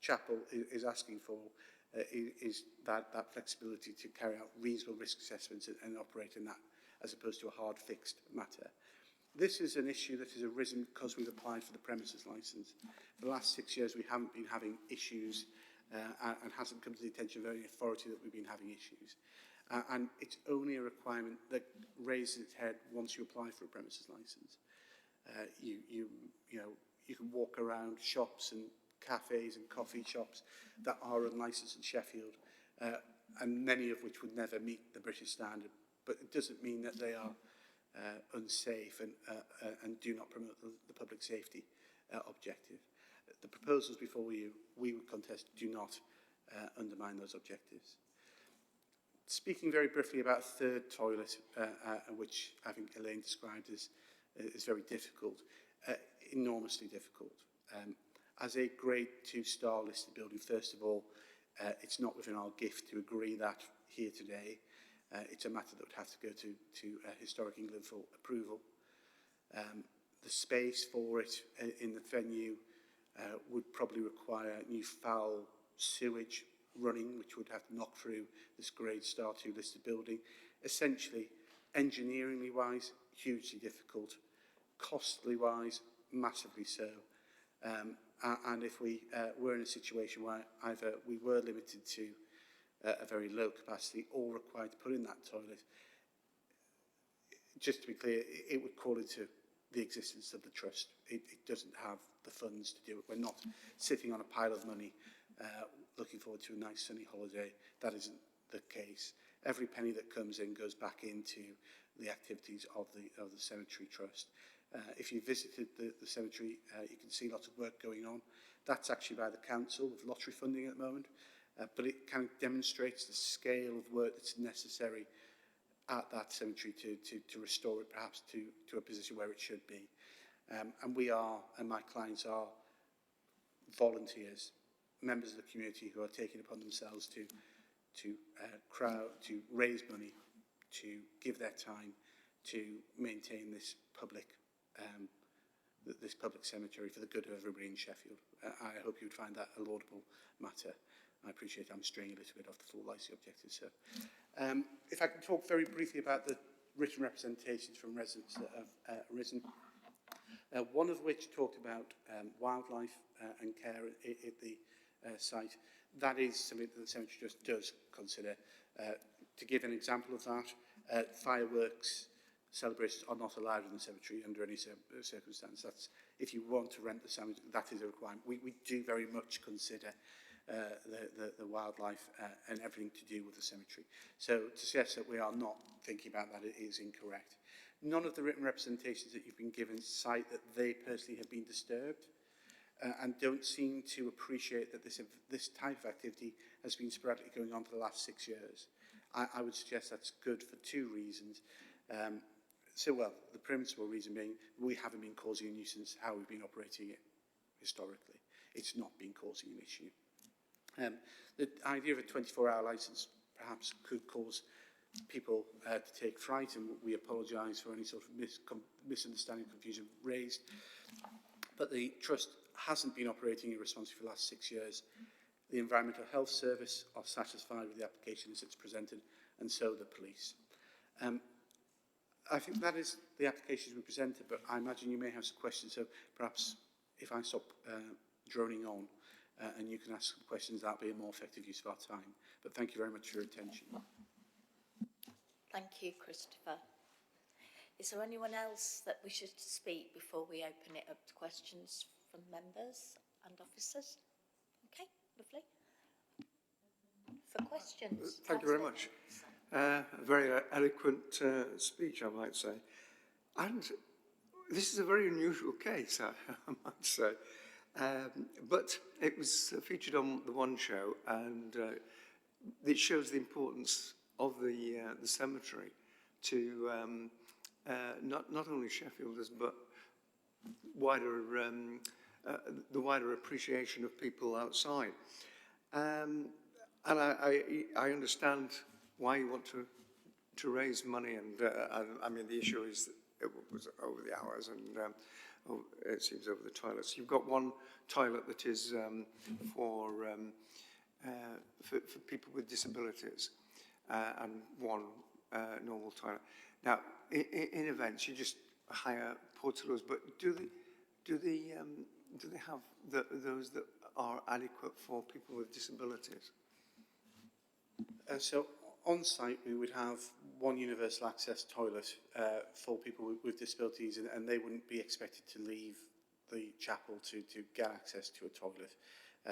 chapel is asking for is that flexibility to carry out reasonable risk assessments and operate in that, as opposed to a hard fixed matter. This is an issue that has arisen because we've applied for the premises licence. For the last 6 years, we haven't been having issues and hasn't come to the attention of any authority that we've been having issues. And it's only a requirement that raises its head once you apply for a premises licence. You can walk around shops and cafes and coffee shops that are unlicensed in Sheffield, and many of which would never meet the British standard. But it doesn't mean that they are unsafe and do not promote the public safety objective. The proposals before you, we would contest, do not undermine those objectives. Speaking very briefly about a third toilet, which I think Elaine described as very difficult, enormously difficult. As a grade 2 star listed building, first of all, it's not within our gift to agree that here today. It's a matter that would have to go to Historic England for approval. The space for it in the venue would probably require new foul sewage running, which would have to knock through this grade star 2 listed building. Essentially, engineeringly wise, hugely difficult. Costly wise, massively so. And if we were in a situation where either we were limited to a very low capacity or required to put in that toilet, just to be clear, it would call into the existence of the trust. It doesn't have the funds to do it. We're not sitting on a pile of money looking forward to a nice sunny holiday. That isn't the case. Every penny that comes in goes back into the activities of the cemetery trust. If you visited the cemetery, you can see lots of work going on. That's actually by the council with lottery funding at the moment, but it kind of demonstrates the scale of work that's necessary at that cemetery to restore it perhaps to a position where it should be. And we are, and my clients are, volunteers, members of the community who are taking upon themselves to raise money, to give their time, to maintain this public cemetery for the good of everybody in Sheffield. I hope you would find that a laudable matter. I appreciate I'm straying a little bit off the full licensing objective, sir. If I can talk very briefly about the written representations from residents that have arisen, one of which talked about wildlife and care at the site. That is something that the Cemetery Trust does consider. To give an example of that, fireworks celebrations are not allowed in the cemetery under any circumstance. That's, if you want to rent the cemetery, that is a requirement. We do very much consider the wildlife and everything to do with the cemetery. So to suggest that we are not thinking about that is incorrect. None of the written representations that you've been given cite that they personally have been disturbed and don't seem to appreciate that this type of activity has been sporadically going on for the last 6 years. I would suggest that's good for two reasons. Well, the principal reason being we haven't been causing a nuisance how we've been operating it historically. It's not been causing an issue. The idea of a 24-hour licence perhaps could cause people to take fright, and we apologise for any sort of misunderstanding, confusion raised. But the Trust hasn't been operating irresponsibly for the last 6 years. The Environmental Health Service are satisfied with the application as it's presented, and so the police. I think that is the applications we presented, but I imagine you may have some questions, so perhaps if I stop droning on and you can ask some questions, that'll be a more effective use of our time. But thank you very much for your attention. Thank you, Christopher. Is there anyone else that wishes to speak before we open it up to questions from members and officers? Okay, lovely. For questions. Thank you very much. A very eloquent speech, I might say. And this is a very unusual case, I might say. But it was featured on the One Show, and it shows the importance of the cemetery to not only Sheffielders, but wider the wider appreciation of people outside. And I understand why you want to raise money, and I mean the issue is that it was over the hours, and it seems over the toilets. You've got one toilet that is for people with disabilities, and one normal toilet. Now, in events, you just hire portaloos, but do they have those that are adequate for people with disabilities? So on site, we would have one universal access toilet for people with disabilities, and they wouldn't be expected to leave the chapel to get access to a toilet.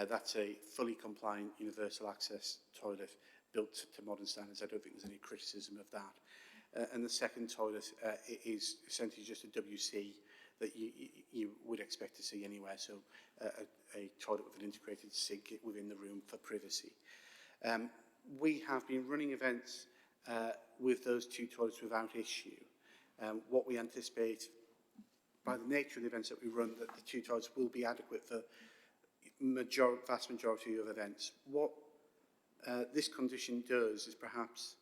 That's a fully compliant universal access toilet built to modern standards. I don't think there's any criticism of that. And the second toilet is essentially just a WC that you would expect to see anywhere, so a toilet with an integrated sink within the room for privacy. We have been running events with those two toilets without issue. What we anticipate, by the nature of the events that we run, that the two toilets will be adequate for vast majority of events. What this condition does is perhaps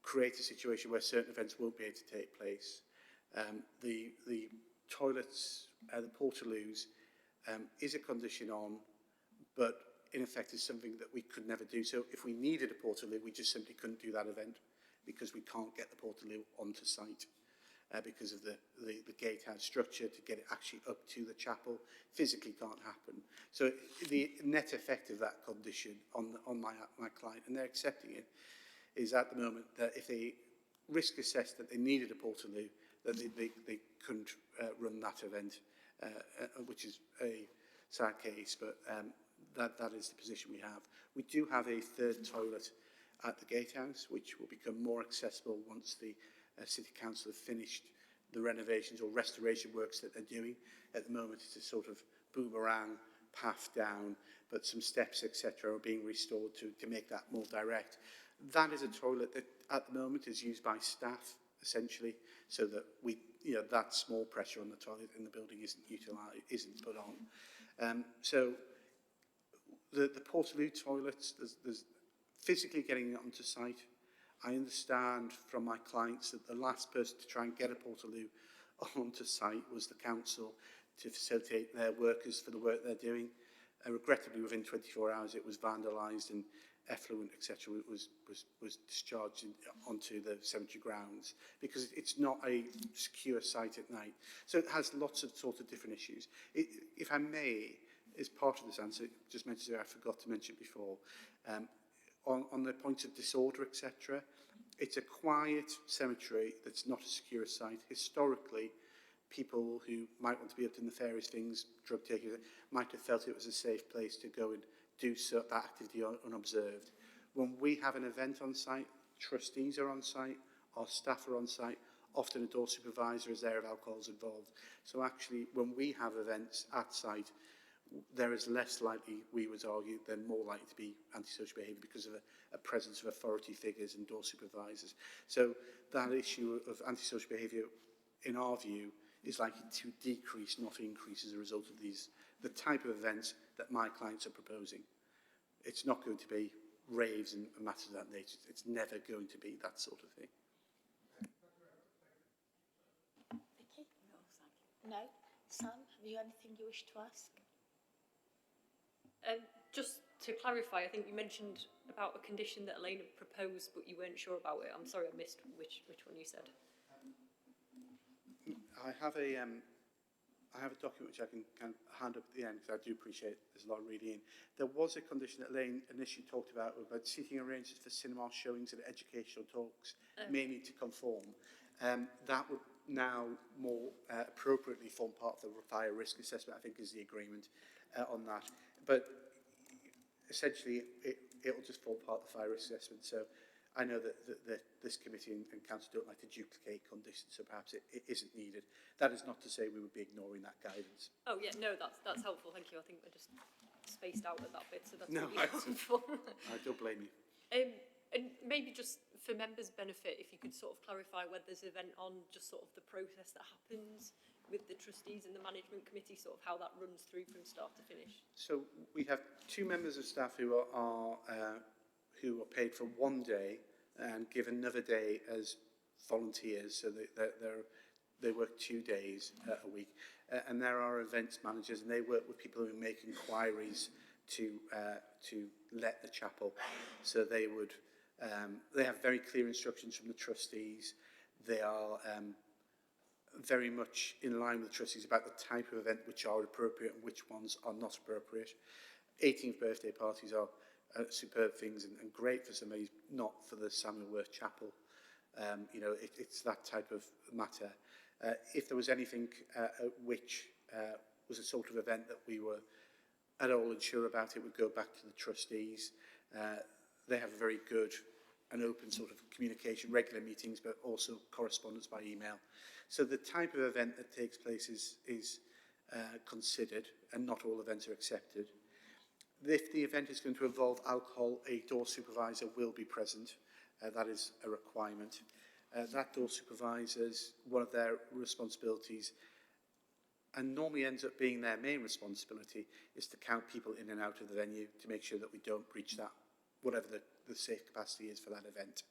create a situation where certain events won't be able to take place. The toilets, the portaloos, is a condition on, but in effect is something that we could never do. So if we needed a portaloo, we just simply couldn't do that event because we can't get the portaloo onto site because of the gatehouse structure to get it actually up to the chapel. Physically can't happen. So the net effect of that condition on my client, and they're accepting it, is at the moment that if they risk assessed that they needed a portaloo, that they couldn't run that event, which is a sad case, but that is the position we have. We do have a third toilet at the gatehouse, which will become more accessible once the City Council have finished the renovations or restoration works that they're doing. At the moment, it's a sort of boomerang path down, but some steps, etc., are being restored to make that more direct. That is a toilet that, at the moment, is used by staff, essentially, so that we you know, that small pressure on the toilet in the building isn't put on. So the Portaloo toilets, there's physically getting it onto site. I understand from my clients that the last person to try and get a Portaloo onto site was the council to facilitate their workers for the work they're doing. Regrettably, within 24 hours, it was vandalised and effluent, etc., was discharged onto the cemetery grounds because it's not a secure site at night. So it has lots of sort of different issues. If I may, as part of this answer, just mentioned I forgot to mention before, on the point of disorder, etc., it's a quiet cemetery that's not a secure site. Historically, people who might want to be up to nefarious things, drug takers, might have felt it was a safe place to go and do that activity unobserved. When we have an event on site, trustees are on site, our staff are on site, often a door supervisor is there if alcohol is involved. So actually, when we have events at site, there is less likely, we would argue, than more likely to be antisocial behaviour because of a presence of authority figures and door supervisors. So that issue of antisocial behaviour, in our view, is likely to decrease, not increase, as a result of the type of events that my clients are proposing. It's not going to be raves and matters of that nature. It's never going to be that sort of thing. Vickie? No, thank you. No? Sam, have you anything you wish to ask? Just to clarify, I think you mentioned about a condition that Elaine had proposed, but you weren't sure about it. I'm sorry, I missed which one you said. I have a document which I can kind of hand up at the end because I do appreciate there's a lot of reading in. There was a condition that Elaine initially talked about seating arrangements for cinema showings and educational talks may need to conform. That would now more appropriately form part of the fire risk assessment, I think, is the agreement on that. But essentially, it'll just form part of the fire risk assessment. So I know that this committee and council don't like to duplicate conditions, so perhaps it isn't needed. That is not to say we would be ignoring that guidance. Oh yeah, no, that's helpful. Thank you. I think I just spaced out at that bit, so that's No, really helpful. I don't blame you. And maybe just for members' benefit, if you could sort of clarify whether there's an event on, just sort of the process that happens with the trustees and the management committee, sort of how that runs through from start to finish. So we have 2 members of staff who are paid for 1 day and give another day as volunteers, so they work 2 days a week. And there are events managers, and they work with people who make inquiries to let the chapel. So they have very clear instructions from the trustees. They are very much in line with the trustees about the type of event which are appropriate and which ones are not appropriate. 18th birthday parties are superb things and great for somebody, not for the Samuel Worth Chapel. You know, it's that type of matter. If there was anything which was a sort of event that we were at all unsure about, it would go back to the trustees. They have a very good and open sort of communication, regular meetings, but also correspondence by email. So the type of event that takes place is considered, and not all events are accepted. If the event is going to involve alcohol, a door supervisor will be present. That is a requirement. That door supervisor's, one of their responsibilities, and normally ends up being their main responsibility, is to count people in and out of the venue to make sure that we don't breach that, whatever the safe capacity is for that event.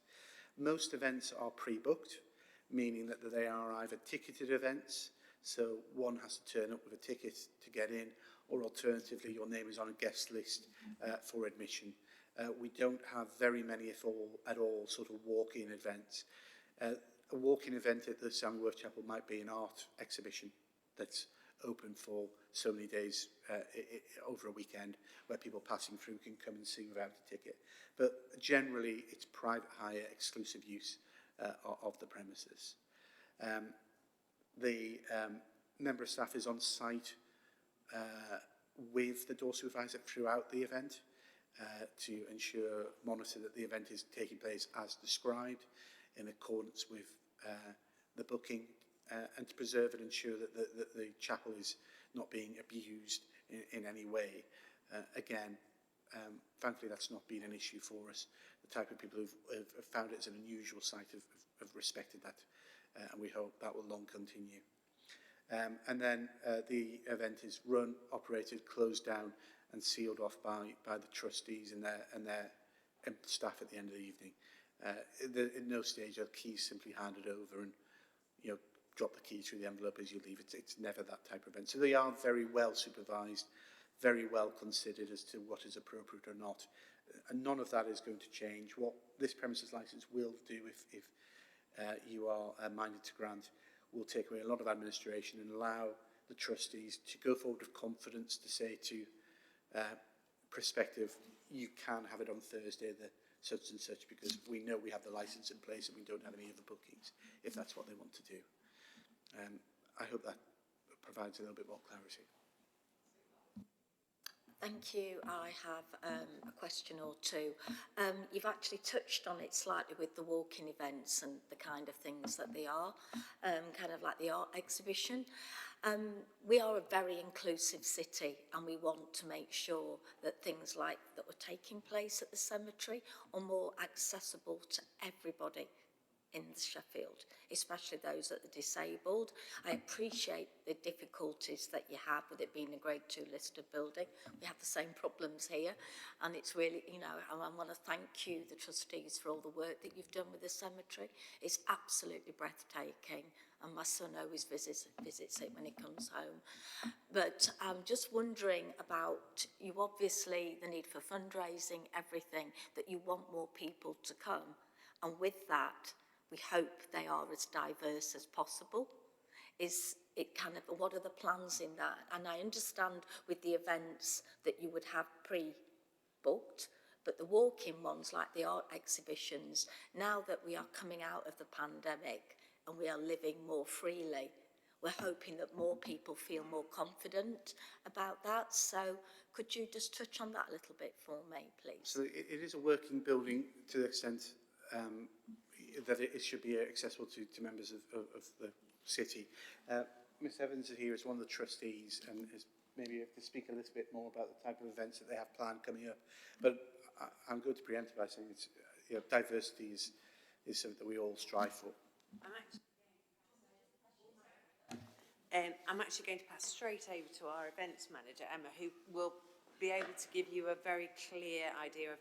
Most events are pre-booked, meaning that they are either ticketed events, so one has to turn up with a ticket to get in, or alternatively your name is on a guest list for admission. We don't have very many, if at all, sort of walk-in events. A walk-in event at the Samuel Worth Chapel might be an art exhibition that's open for so many days over a weekend, where people passing through can come and see without a ticket. But generally, it's private hire, exclusive use of the premises. The member of staff is on site with the door supervisor throughout the event to monitor that the event is taking place as described in accordance with the booking, and to preserve and ensure that the chapel is not being abused in any way. Again, thankfully that's not been an issue for us. The type of people who've found it as an unusual site have respected that and we hope that will long continue. And then the event is run, operated, closed down and sealed off by the trustees and their staff at the end of the evening. At no stage are keys simply handed over and, you know, drop the key through the envelope as you leave. It's never that type of event. So they are very well supervised, very well considered as to what is appropriate or not. And none of that is going to change. What this premises licence will do, if you are minded to grant, will take away a lot of administration and allow the trustees to go forward with confidence to say to prospective, you can have it on Thursday, the such and such, because we know we have the licence in place and we don't have any other bookings, if that's what they want to do. I hope that provides a little bit more clarity. Thank you. I have a question or two. You've actually touched on it slightly with the walk-in events and the kind of things that they are, kind of like the art exhibition. We are a very inclusive city and we want to make sure that things like that were taking place at the cemetery are more accessible to everybody in Sheffield, especially those that are disabled. I appreciate the difficulties that you have with it being a Grade 2 listed building. We have the same problems here, and it's really, you know, I want to thank you, the trustees, for all the work that you've done with the cemetery. It's absolutely breathtaking, and my son always visits it when he comes home. But I'm just wondering about, you obviously, the need for fundraising, everything, that you want more people to come, and with that, we hope they are as diverse as possible. Is it kind of, what are the plans in that? And I understand with the events that you would have pre-booked, but the walk-in ones like the art exhibitions, now that we are coming out of the pandemic and we are living more freely, we're hoping that more people feel more confident about that. So could you just touch on that a little bit for me, please? So it is a working building to the extent that it should be accessible to members of the city. Ms Evans is here as one of the trustees and is maybe able to speak a little bit more about the type of events that they have planned coming up. But I'm going to preempt by saying it's, you know, diversity is something that we all strive for. I'm actually going to pass straight over to our events manager, Emma, who will be able to give you a very clear idea of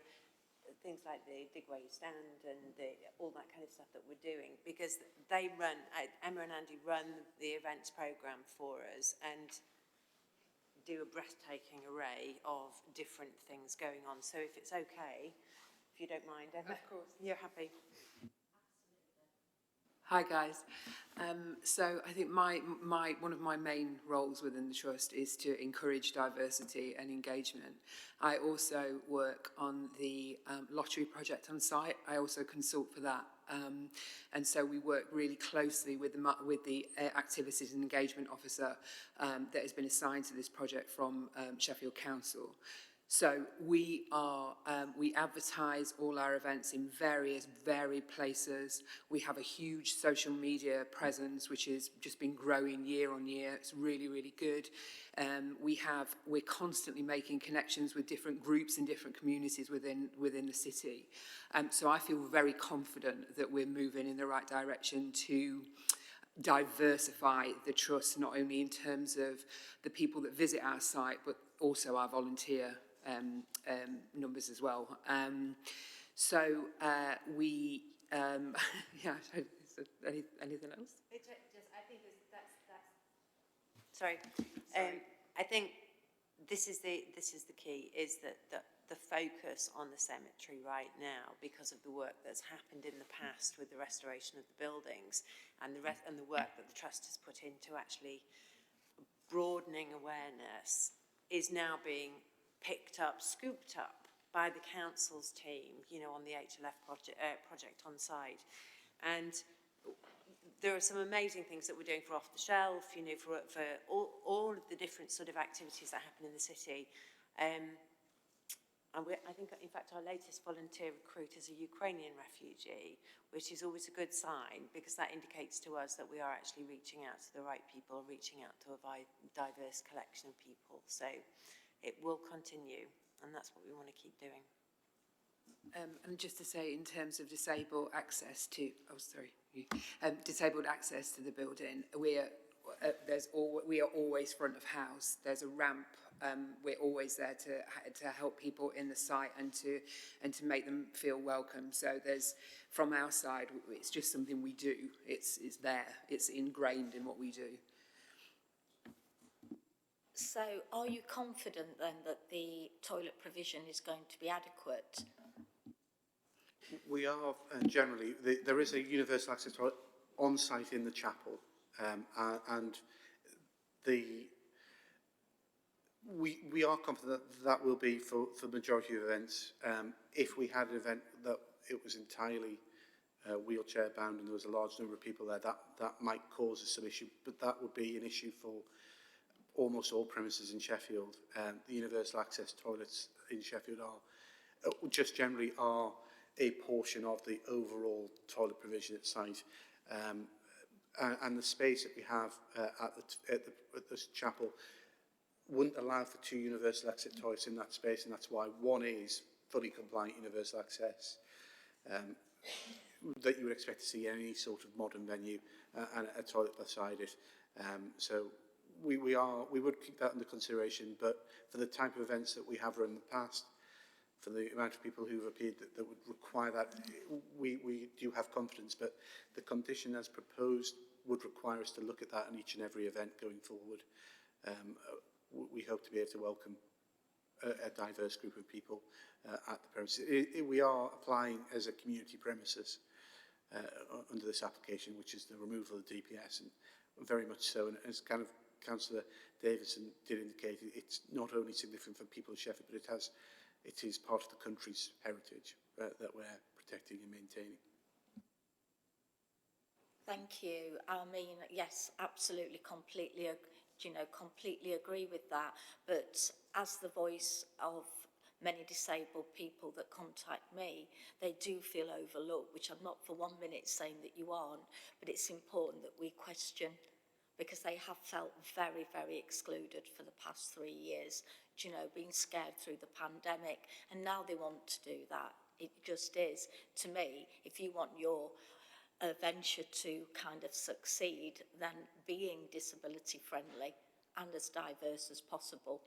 things like the dig where you stand and all that kind of stuff that we're doing, because they run, Emma and Andy run the events programme for us and do a breathtaking array of different things going on. So if it's okay, if you don't mind, Emma. Of course. You're happy? Hi guys. So I think one of my main roles within the Trust is to encourage diversity and engagement. I also work on the lottery project on site. I also consult for that. And so we work really closely with the activities and engagement officer that has been assigned to this project from Sheffield Council. So we advertise all our events in varied places. We have a huge social media presence, which has just been growing year on year. It's really, really good. We're constantly making connections with different groups and different communities within the city. So I feel very confident that we're moving in the right direction to diversify the Trust, not only in terms of the people that visit our site, but also our volunteer numbers as well. Yeah, anything else? I think that's sorry. I think this is the key, is that the focus on the cemetery right now, because of the work that's happened in the past with the restoration of the buildings and the work that the Trust has put into actually broadening awareness, is now being picked up, scooped up by the council's team, you know, on the HLF project on site. And there are some amazing things that we're doing for off the shelf, you know, for all of the different sort of activities that happen in the city. And I think, in fact, our latest volunteer recruit is a Ukrainian refugee, which is always a good sign, because that indicates to us that we are actually reaching out to the right people, reaching out to a diverse collection of people. So it will continue, and that's what we want to keep doing. And just to say, in terms of disabled access to, disabled access to the building. We are always front of house. There's a ramp. We're always there to help people in the site and to make them feel welcome. So there's, from our side, it's just something we do. It's there. It's ingrained in what we do. So are you confident then that the toilet provision is going to be adequate? We are generally, there is a universal access toilet on site in the chapel, and we are confident that will be for the majority of events. If we had an event that it was entirely wheelchair bound and there was a large number of people there, that might cause us some issue, but that would be an issue for almost all premises in Sheffield. The universal access toilets in Sheffield are just generally are a portion of the overall toilet provision at site, and the space that we have at this chapel wouldn't allow for 2 universal exit toilets in that space, and that's why one is fully compliant universal access that you would expect to see in any sort of modern venue, and a toilet beside it. So we would keep that under consideration, but for the type of events that we have run in the past, for the amount of people who've appeared that would require that, we do have confidence, but the condition as proposed would require us to look at that in each and every event going forward. We hope to be able to welcome a diverse group of people at the premises. We are applying as a community premises under this application, which is the removal of the DPS, and very much so. And as kind of Councillor Davison did indicate, it's not only significant for people of Sheffield, but it is part of the country's heritage that we're protecting and maintaining. Thank you. I mean, yes, absolutely, completely agree with that. But as the voice of many disabled people that contact me, they do feel overlooked, which I'm not for 1 minute saying that you aren't, but it's important that we question, because they have felt very, very excluded for the past 3 years, being scared through the pandemic, and now they want to do that. It just is, to me, if you want your venture to kind of succeed, then being disability friendly and as diverse as possible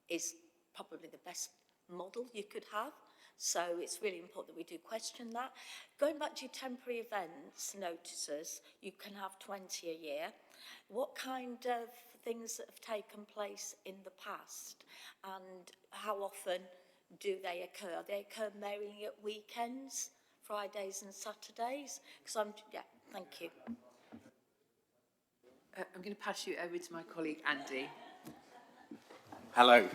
is probably the best model you could have. So it's really important that we do question that. Going back to your temporary events notices, you can have 20 a year. What kind of things that have taken place in the past, and how often do they occur? They occur mainly at weekends, Fridays and Saturdays? Thank you. I'm going to pass you over to my colleague Andy. Hello.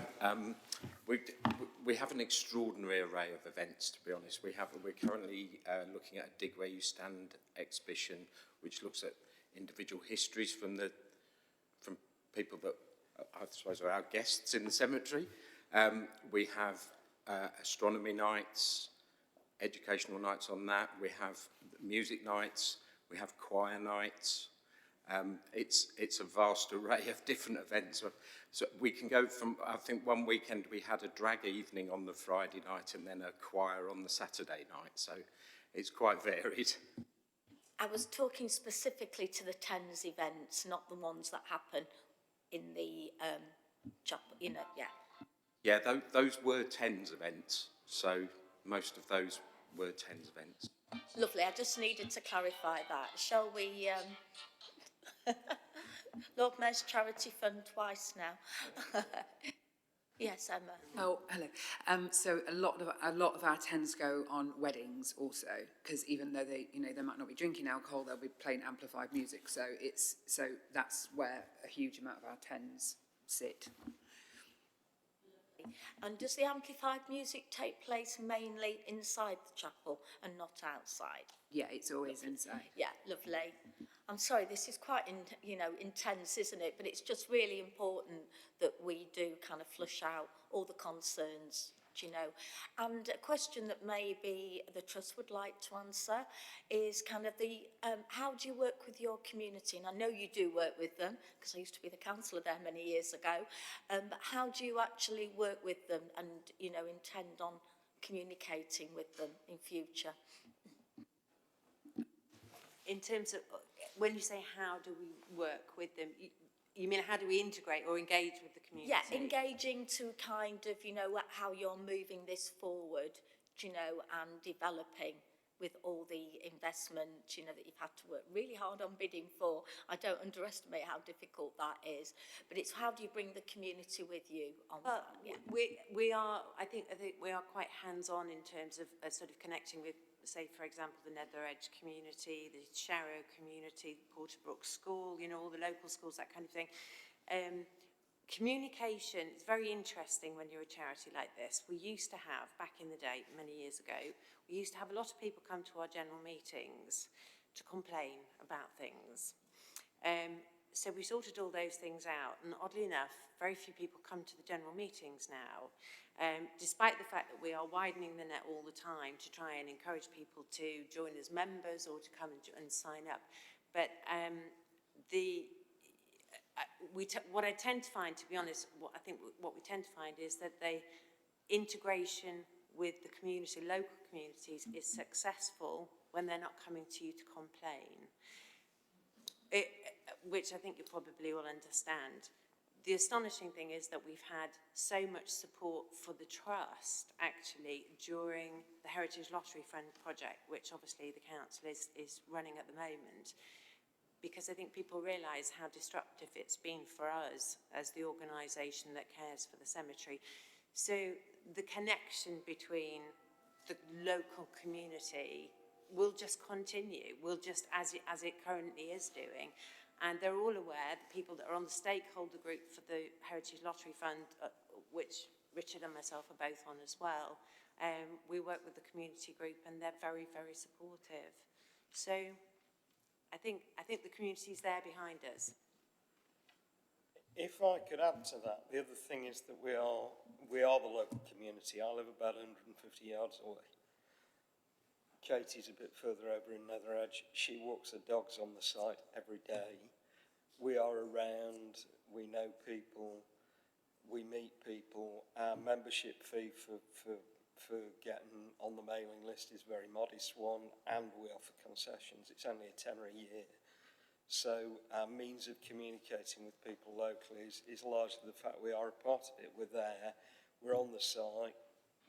We have an extraordinary array of events, to be honest. We're currently looking at a Dig Where You Stand exhibition, which looks at individual histories from people that I suppose are our guests in the cemetery. We have astronomy nights, educational nights on that. We have music nights. We have choir nights. It's a vast array of different events. So we can go from, I think one weekend we had a drag evening on the Friday night and then a choir on the Saturday night. So it's quite varied. I was talking specifically to the TENS events, not the ones that happen in the chapel, yeah. Yeah, those were TENS events. So most of those were TENS events. Lovely, I just needed to clarify that. Shall we... Lord Mayor's Charity Fund twice now. Yes, Emma. Oh, hello. So a lot of our TENS go on weddings also, because even though they might not be drinking alcohol, they'll be playing amplified music. So that's where a huge amount of our TENS sit. And does the amplified music take place mainly inside the chapel and not outside? Yeah, it's always inside. Yeah, lovely. I'm sorry, this is quite, intense, isn't it? But it's just really important that we do kind of flush out all the concerns, And a question that maybe the Trust would like to answer is kind of how do you work with your community? And I know you do work with them, because I used to be the councillor there many years ago. But how do you actually work with them and, intend on communicating with them in future? in terms of, when you say how do we work with them, you mean how do we integrate or engage with the community? Yeah, engaging to kind of, you know, how you're moving this forward, you know, and developing with all the investment, you know, that you've had to work really hard on bidding for. I don't underestimate how difficult that is. But it's how do you bring the community with you on that? Yeah. We are, I think we are quite hands-on in terms of sort of connecting with, say, for example, the Nether Edge community, the Sharrow community, Porterbrook School, you know, all the local schools, that kind of thing. Communication is very interesting when you're a charity like this. We used to have, back in the day, many years ago, we used to have a lot of people come to our general meetings to complain about things. So we sorted all those things out, and oddly enough, very few people come to the general meetings now, despite the fact that we are widening the net all the time to try and encourage people to join as members or to come and sign up. But what I tend to find, to be honest, what we tend to find is that the integration with the community, local communities, is successful when they're not coming to you to complain. Which I think you probably will understand. The astonishing thing is that we've had so much support for the trust, actually, during the Heritage Lottery Fund project, which obviously the council is running at the moment, because I think people realise how disruptive it's been for us as the organisation that cares for the cemetery. So the connection between the local community will just continue, will just, as it currently is doing. And they're all aware, the people that are on the stakeholder group for the Heritage Lottery Fund, which Richard and myself are both on as well, we work with the community group and they're very, very supportive. So I think the community's there behind us. If I could add to that, the other thing is that we are the local community. I live about 150 yards away. Katie's a bit further over in Nether Edge. She walks her dogs on the site every day. We are around, we know people, we meet people. Our membership fee for getting on the mailing list is a very modest one, and we offer concessions. It's only a tenner a year. So our means of communicating with people locally is largely the fact we are a part of it. We're there, we're on the site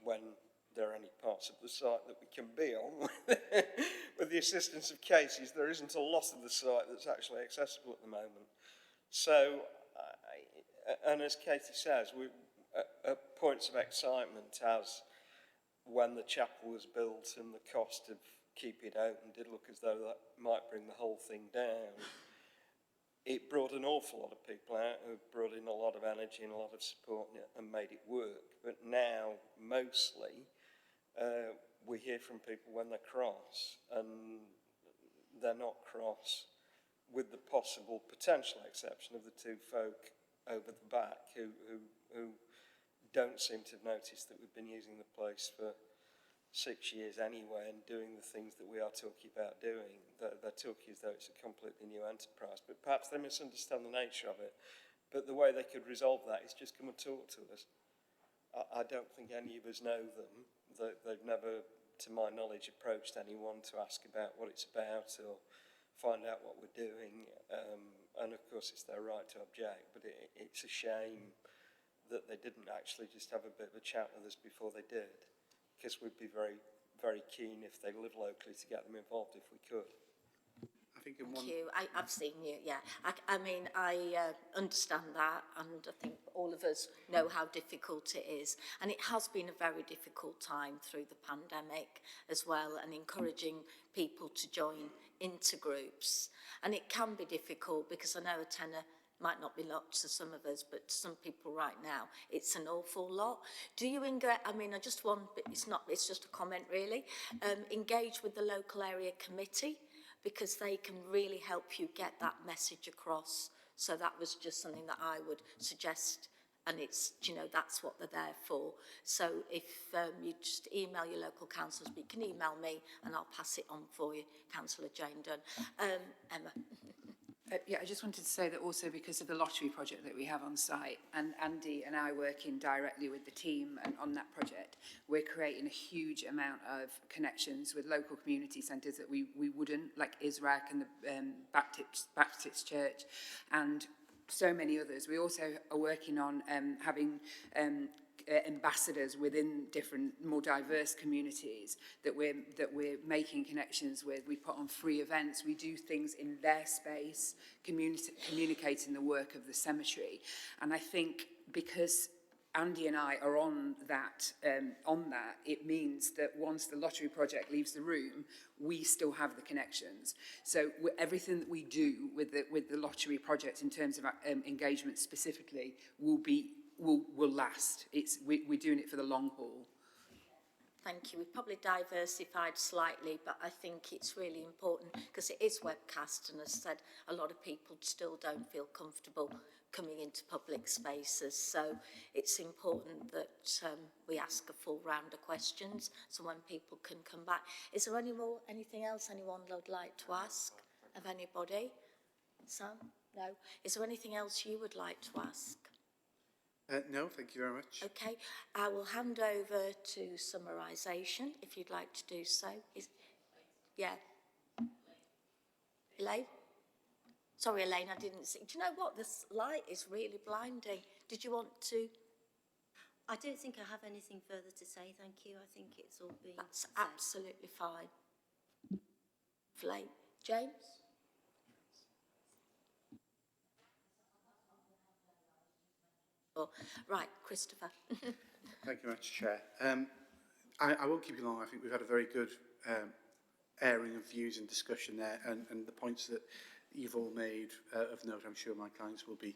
when there are any parts of the site that we can be on. With the assistance of Katie's, there isn't a lot of the site that's actually accessible at the moment. So, and as Katie says, we at points of excitement, as when the chapel was built and the cost of keeping it open did look as though that might bring the whole thing down, it brought an awful lot of people out who brought in a lot of energy and a lot of support and made it work. But now, mostly, we hear from people when they're cross, and they're not cross with the possible potential exception of the two folk over the back who don't seem to have noticed that we've been using the place for 6 years anyway and doing the things that we are talking about doing. They're talking as though it's a completely new enterprise, but perhaps they misunderstand the nature of it. But the way they could resolve that is just come and talk to us. I don't think any of us know them. They've never, to my knowledge, approached anyone to ask about what it's about or find out what we're doing. And of course, it's their right to object, but it's a shame that they didn't actually just have a bit of a chat with us before they did, because we'd be very, very keen if they live locally to get them involved if we could. Thank you. I've seen you, yeah. I mean, I understand that, and I think all of us know how difficult it is. And it has been a very difficult time through the pandemic as well, and encouraging people to join into groups. And it can be difficult because I know a tenner might not be lots to some of us, but to some people right now, it's an awful lot. Do you engage, I mean, I just want, it's just a comment really, engage with the local area committee, because they can really help you get that message across. So that was just something that I would suggest, and it's, you know, that's what they're there for. So if you just email your local councillors, but you can email me and I'll pass it on for you, Councillor Jayne Dunn. Emma. Yeah, I just wanted to say that also because of the lottery project that we have on site, and Andy and I working directly with the team and on that project, we're creating a huge amount of connections with local community centres that we wouldn't, like Israq and the Baptist Church, and so many others. We also are working on having ambassadors within different, more diverse communities that we're making connections with. We put on free events. We do things in their space, communicating the work of the cemetery. And I think because Andy and I are on that, it means that once the lottery project leaves the room, we still have the connections. So everything that we do with the lottery project in terms of engagement specifically will last. We're doing it for the long haul. Thank you. We've probably diversified slightly, but I think it's really important because it is webcast, and as I said, a lot of people still don't feel comfortable coming into public spaces. So it's important that we ask a full round of questions so when people can come back. Is there anything else anyone would like to ask of anybody? Sam? No? Is there anything else you would like to ask? No, thank you very much. Okay, I will hand over to summarisation, if you'd like to do so. Yeah. Elaine? Sorry, Elaine, I didn't see. Do you know what? This light is really blinding. Did you want to? I don't think I have anything further to say, thank you. I think it's all been That's said. absolutely fine. Elaine? James? Oh, right, Christopher. Thank you very much, Chair. I won't keep you long. I think we've had a very good airing of views and discussion there, and the points that you've all made of note, I'm sure my clients will be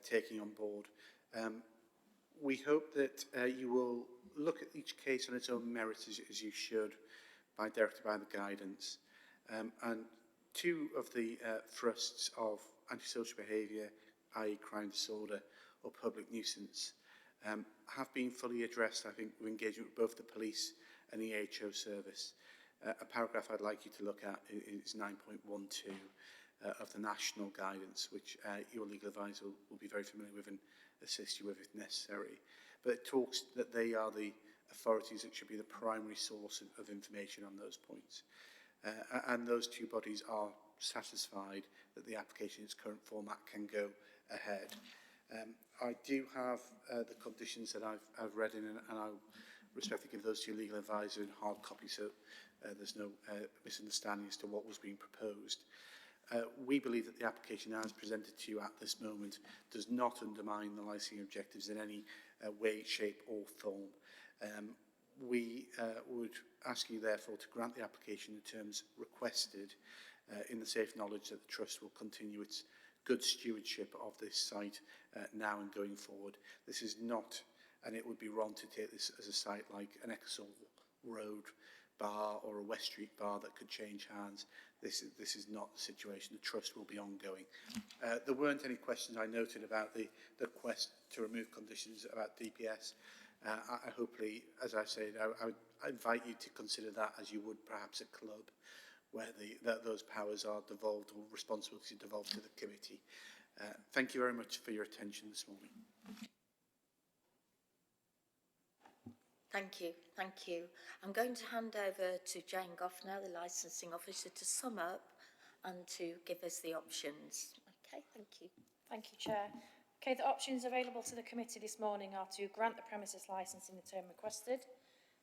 taking on board. We hope that you will look at each case on its own merits, as you should, directed by the guidance. And two of the thrusts of antisocial behaviour, i.e. crime disorder or public nuisance, have been fully addressed, I think, with engagement with both the police and the AHO service. A paragraph I'd like you to look at is 9.12 of the national guidance, which your legal advisor will be very familiar with and assist you with if necessary. But it talks that they are the authorities that should be the primary source of information on those points. And those two bodies are satisfied that the application in its current format can go ahead. I do have the conditions that I've read in, and I'll respectfully give those to your legal advisor in hard copy, so there's no misunderstanding as to what was being proposed. We believe that the application as presented to you at this moment does not undermine the licensing objectives in any way, shape or form. We would ask you therefore to grant the application in terms requested in the safe knowledge that the Trust will continue its good stewardship of this site now and going forward. This is not, and it would be wrong to take this as a site like an Exall Road bar or a West Street bar that could change hands. This is not the situation. The Trust will be ongoing. There weren't any questions I noted about the request to remove conditions about DPS. I hopefully, as I said, I invite you to consider that as you would perhaps a club, where those powers are devolved or responsibility devolved to the committee. Thank you very much for your attention this morning. Thank you, thank you. I'm going to hand over to Jayne Goff now, the licensing officer, to sum up and to give us the options. Okay, thank you. Thank you, Chair. Okay, the options available to the committee this morning are to grant the premises licence in the term requested,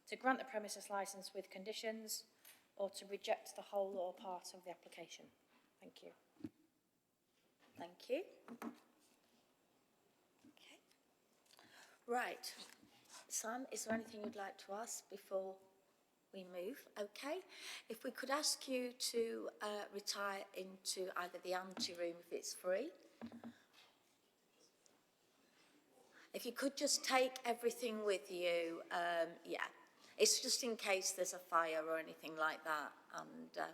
to grant the premises licence with conditions, or to reject the whole or part of the application. Thank you. Thank you. Okay. Right. Sam, is there anything you'd like to ask before we move? Okay. If we could ask you to retire into either the ante room if it's free. If you could just take everything with you, yeah. It's just in case there's a fire or anything like that. And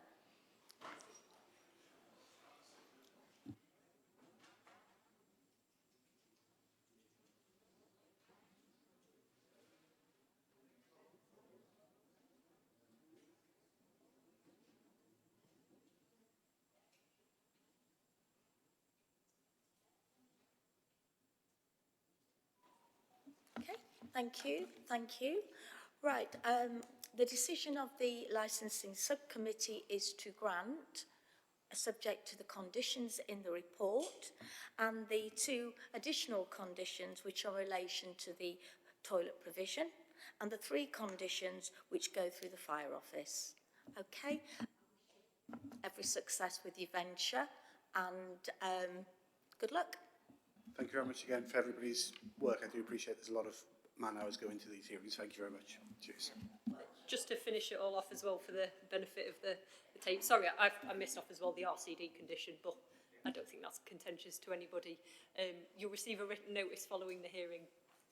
Thank you, thank you. Right, the decision of the licensing subcommittee is to grant, subject to the conditions in the report, and the two additional conditions which are in relation to the toilet provision, and the three conditions which go through the fire office. Okay, every success with your venture, and good luck. Thank you very much again for everybody's work. I do appreciate there's a lot of man hours go into these hearings. Thank you very much. Cheers. Just to finish it all off as well for the benefit of the tape. Sorry, I missed off as well the RCD condition, but I don't think that's contentious to anybody. You'll receive a written notice following the hearing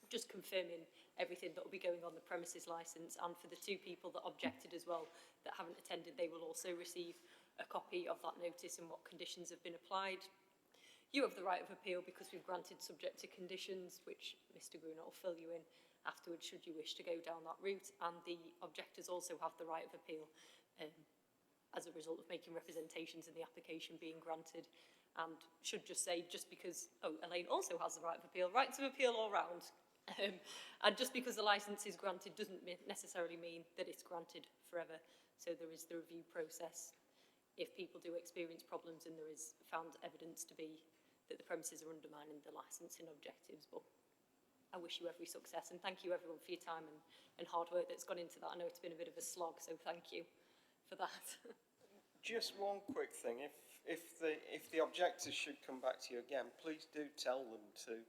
just confirming everything that will be going on the premises licence, and for the two people that objected as well that haven't attended, they will also receive a copy of that notice and what conditions have been applied. You have the right of appeal because we've granted subject to conditions, which Mr Gruner will fill you in afterwards should you wish to go down that route, and the objectors also have the right of appeal as a result of making representations in the application being granted. And should just say, just because, Elaine also has the right of appeal, right to appeal all round. And just because the licence is granted doesn't necessarily mean that it's granted forever. So there is the review process if people do experience problems and there is found evidence to be that the premises are undermining the licensing objectives. But I wish you every success, and thank you everyone for your time and hard work that's gone into that. I know it's been a bit of a slog, so thank you for that. Just one quick thing. If the objectors should come back to you again, please do tell them to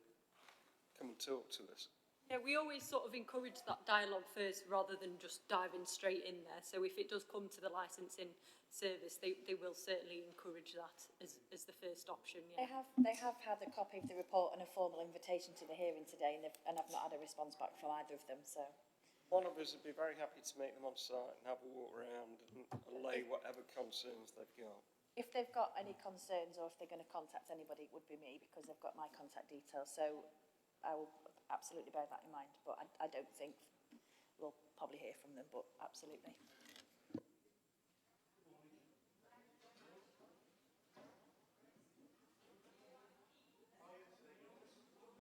come and talk to us. Yeah, we always sort of encourage that dialogue first rather than just diving straight in there. So if it does come to the licensing service, they will certainly encourage that as the first option. Yeah. They have had a copy of the report and a formal invitation to the hearing today, and I've not had a response back from either of them. So one of us would be very happy to meet them on site and have a walk around and allay whatever concerns they've got. if they've got any concerns or if they're going to contact anybody, it would be me because they've got my contact details. So I will absolutely bear that in mind. But I don't think we'll probably hear from them, but absolutely.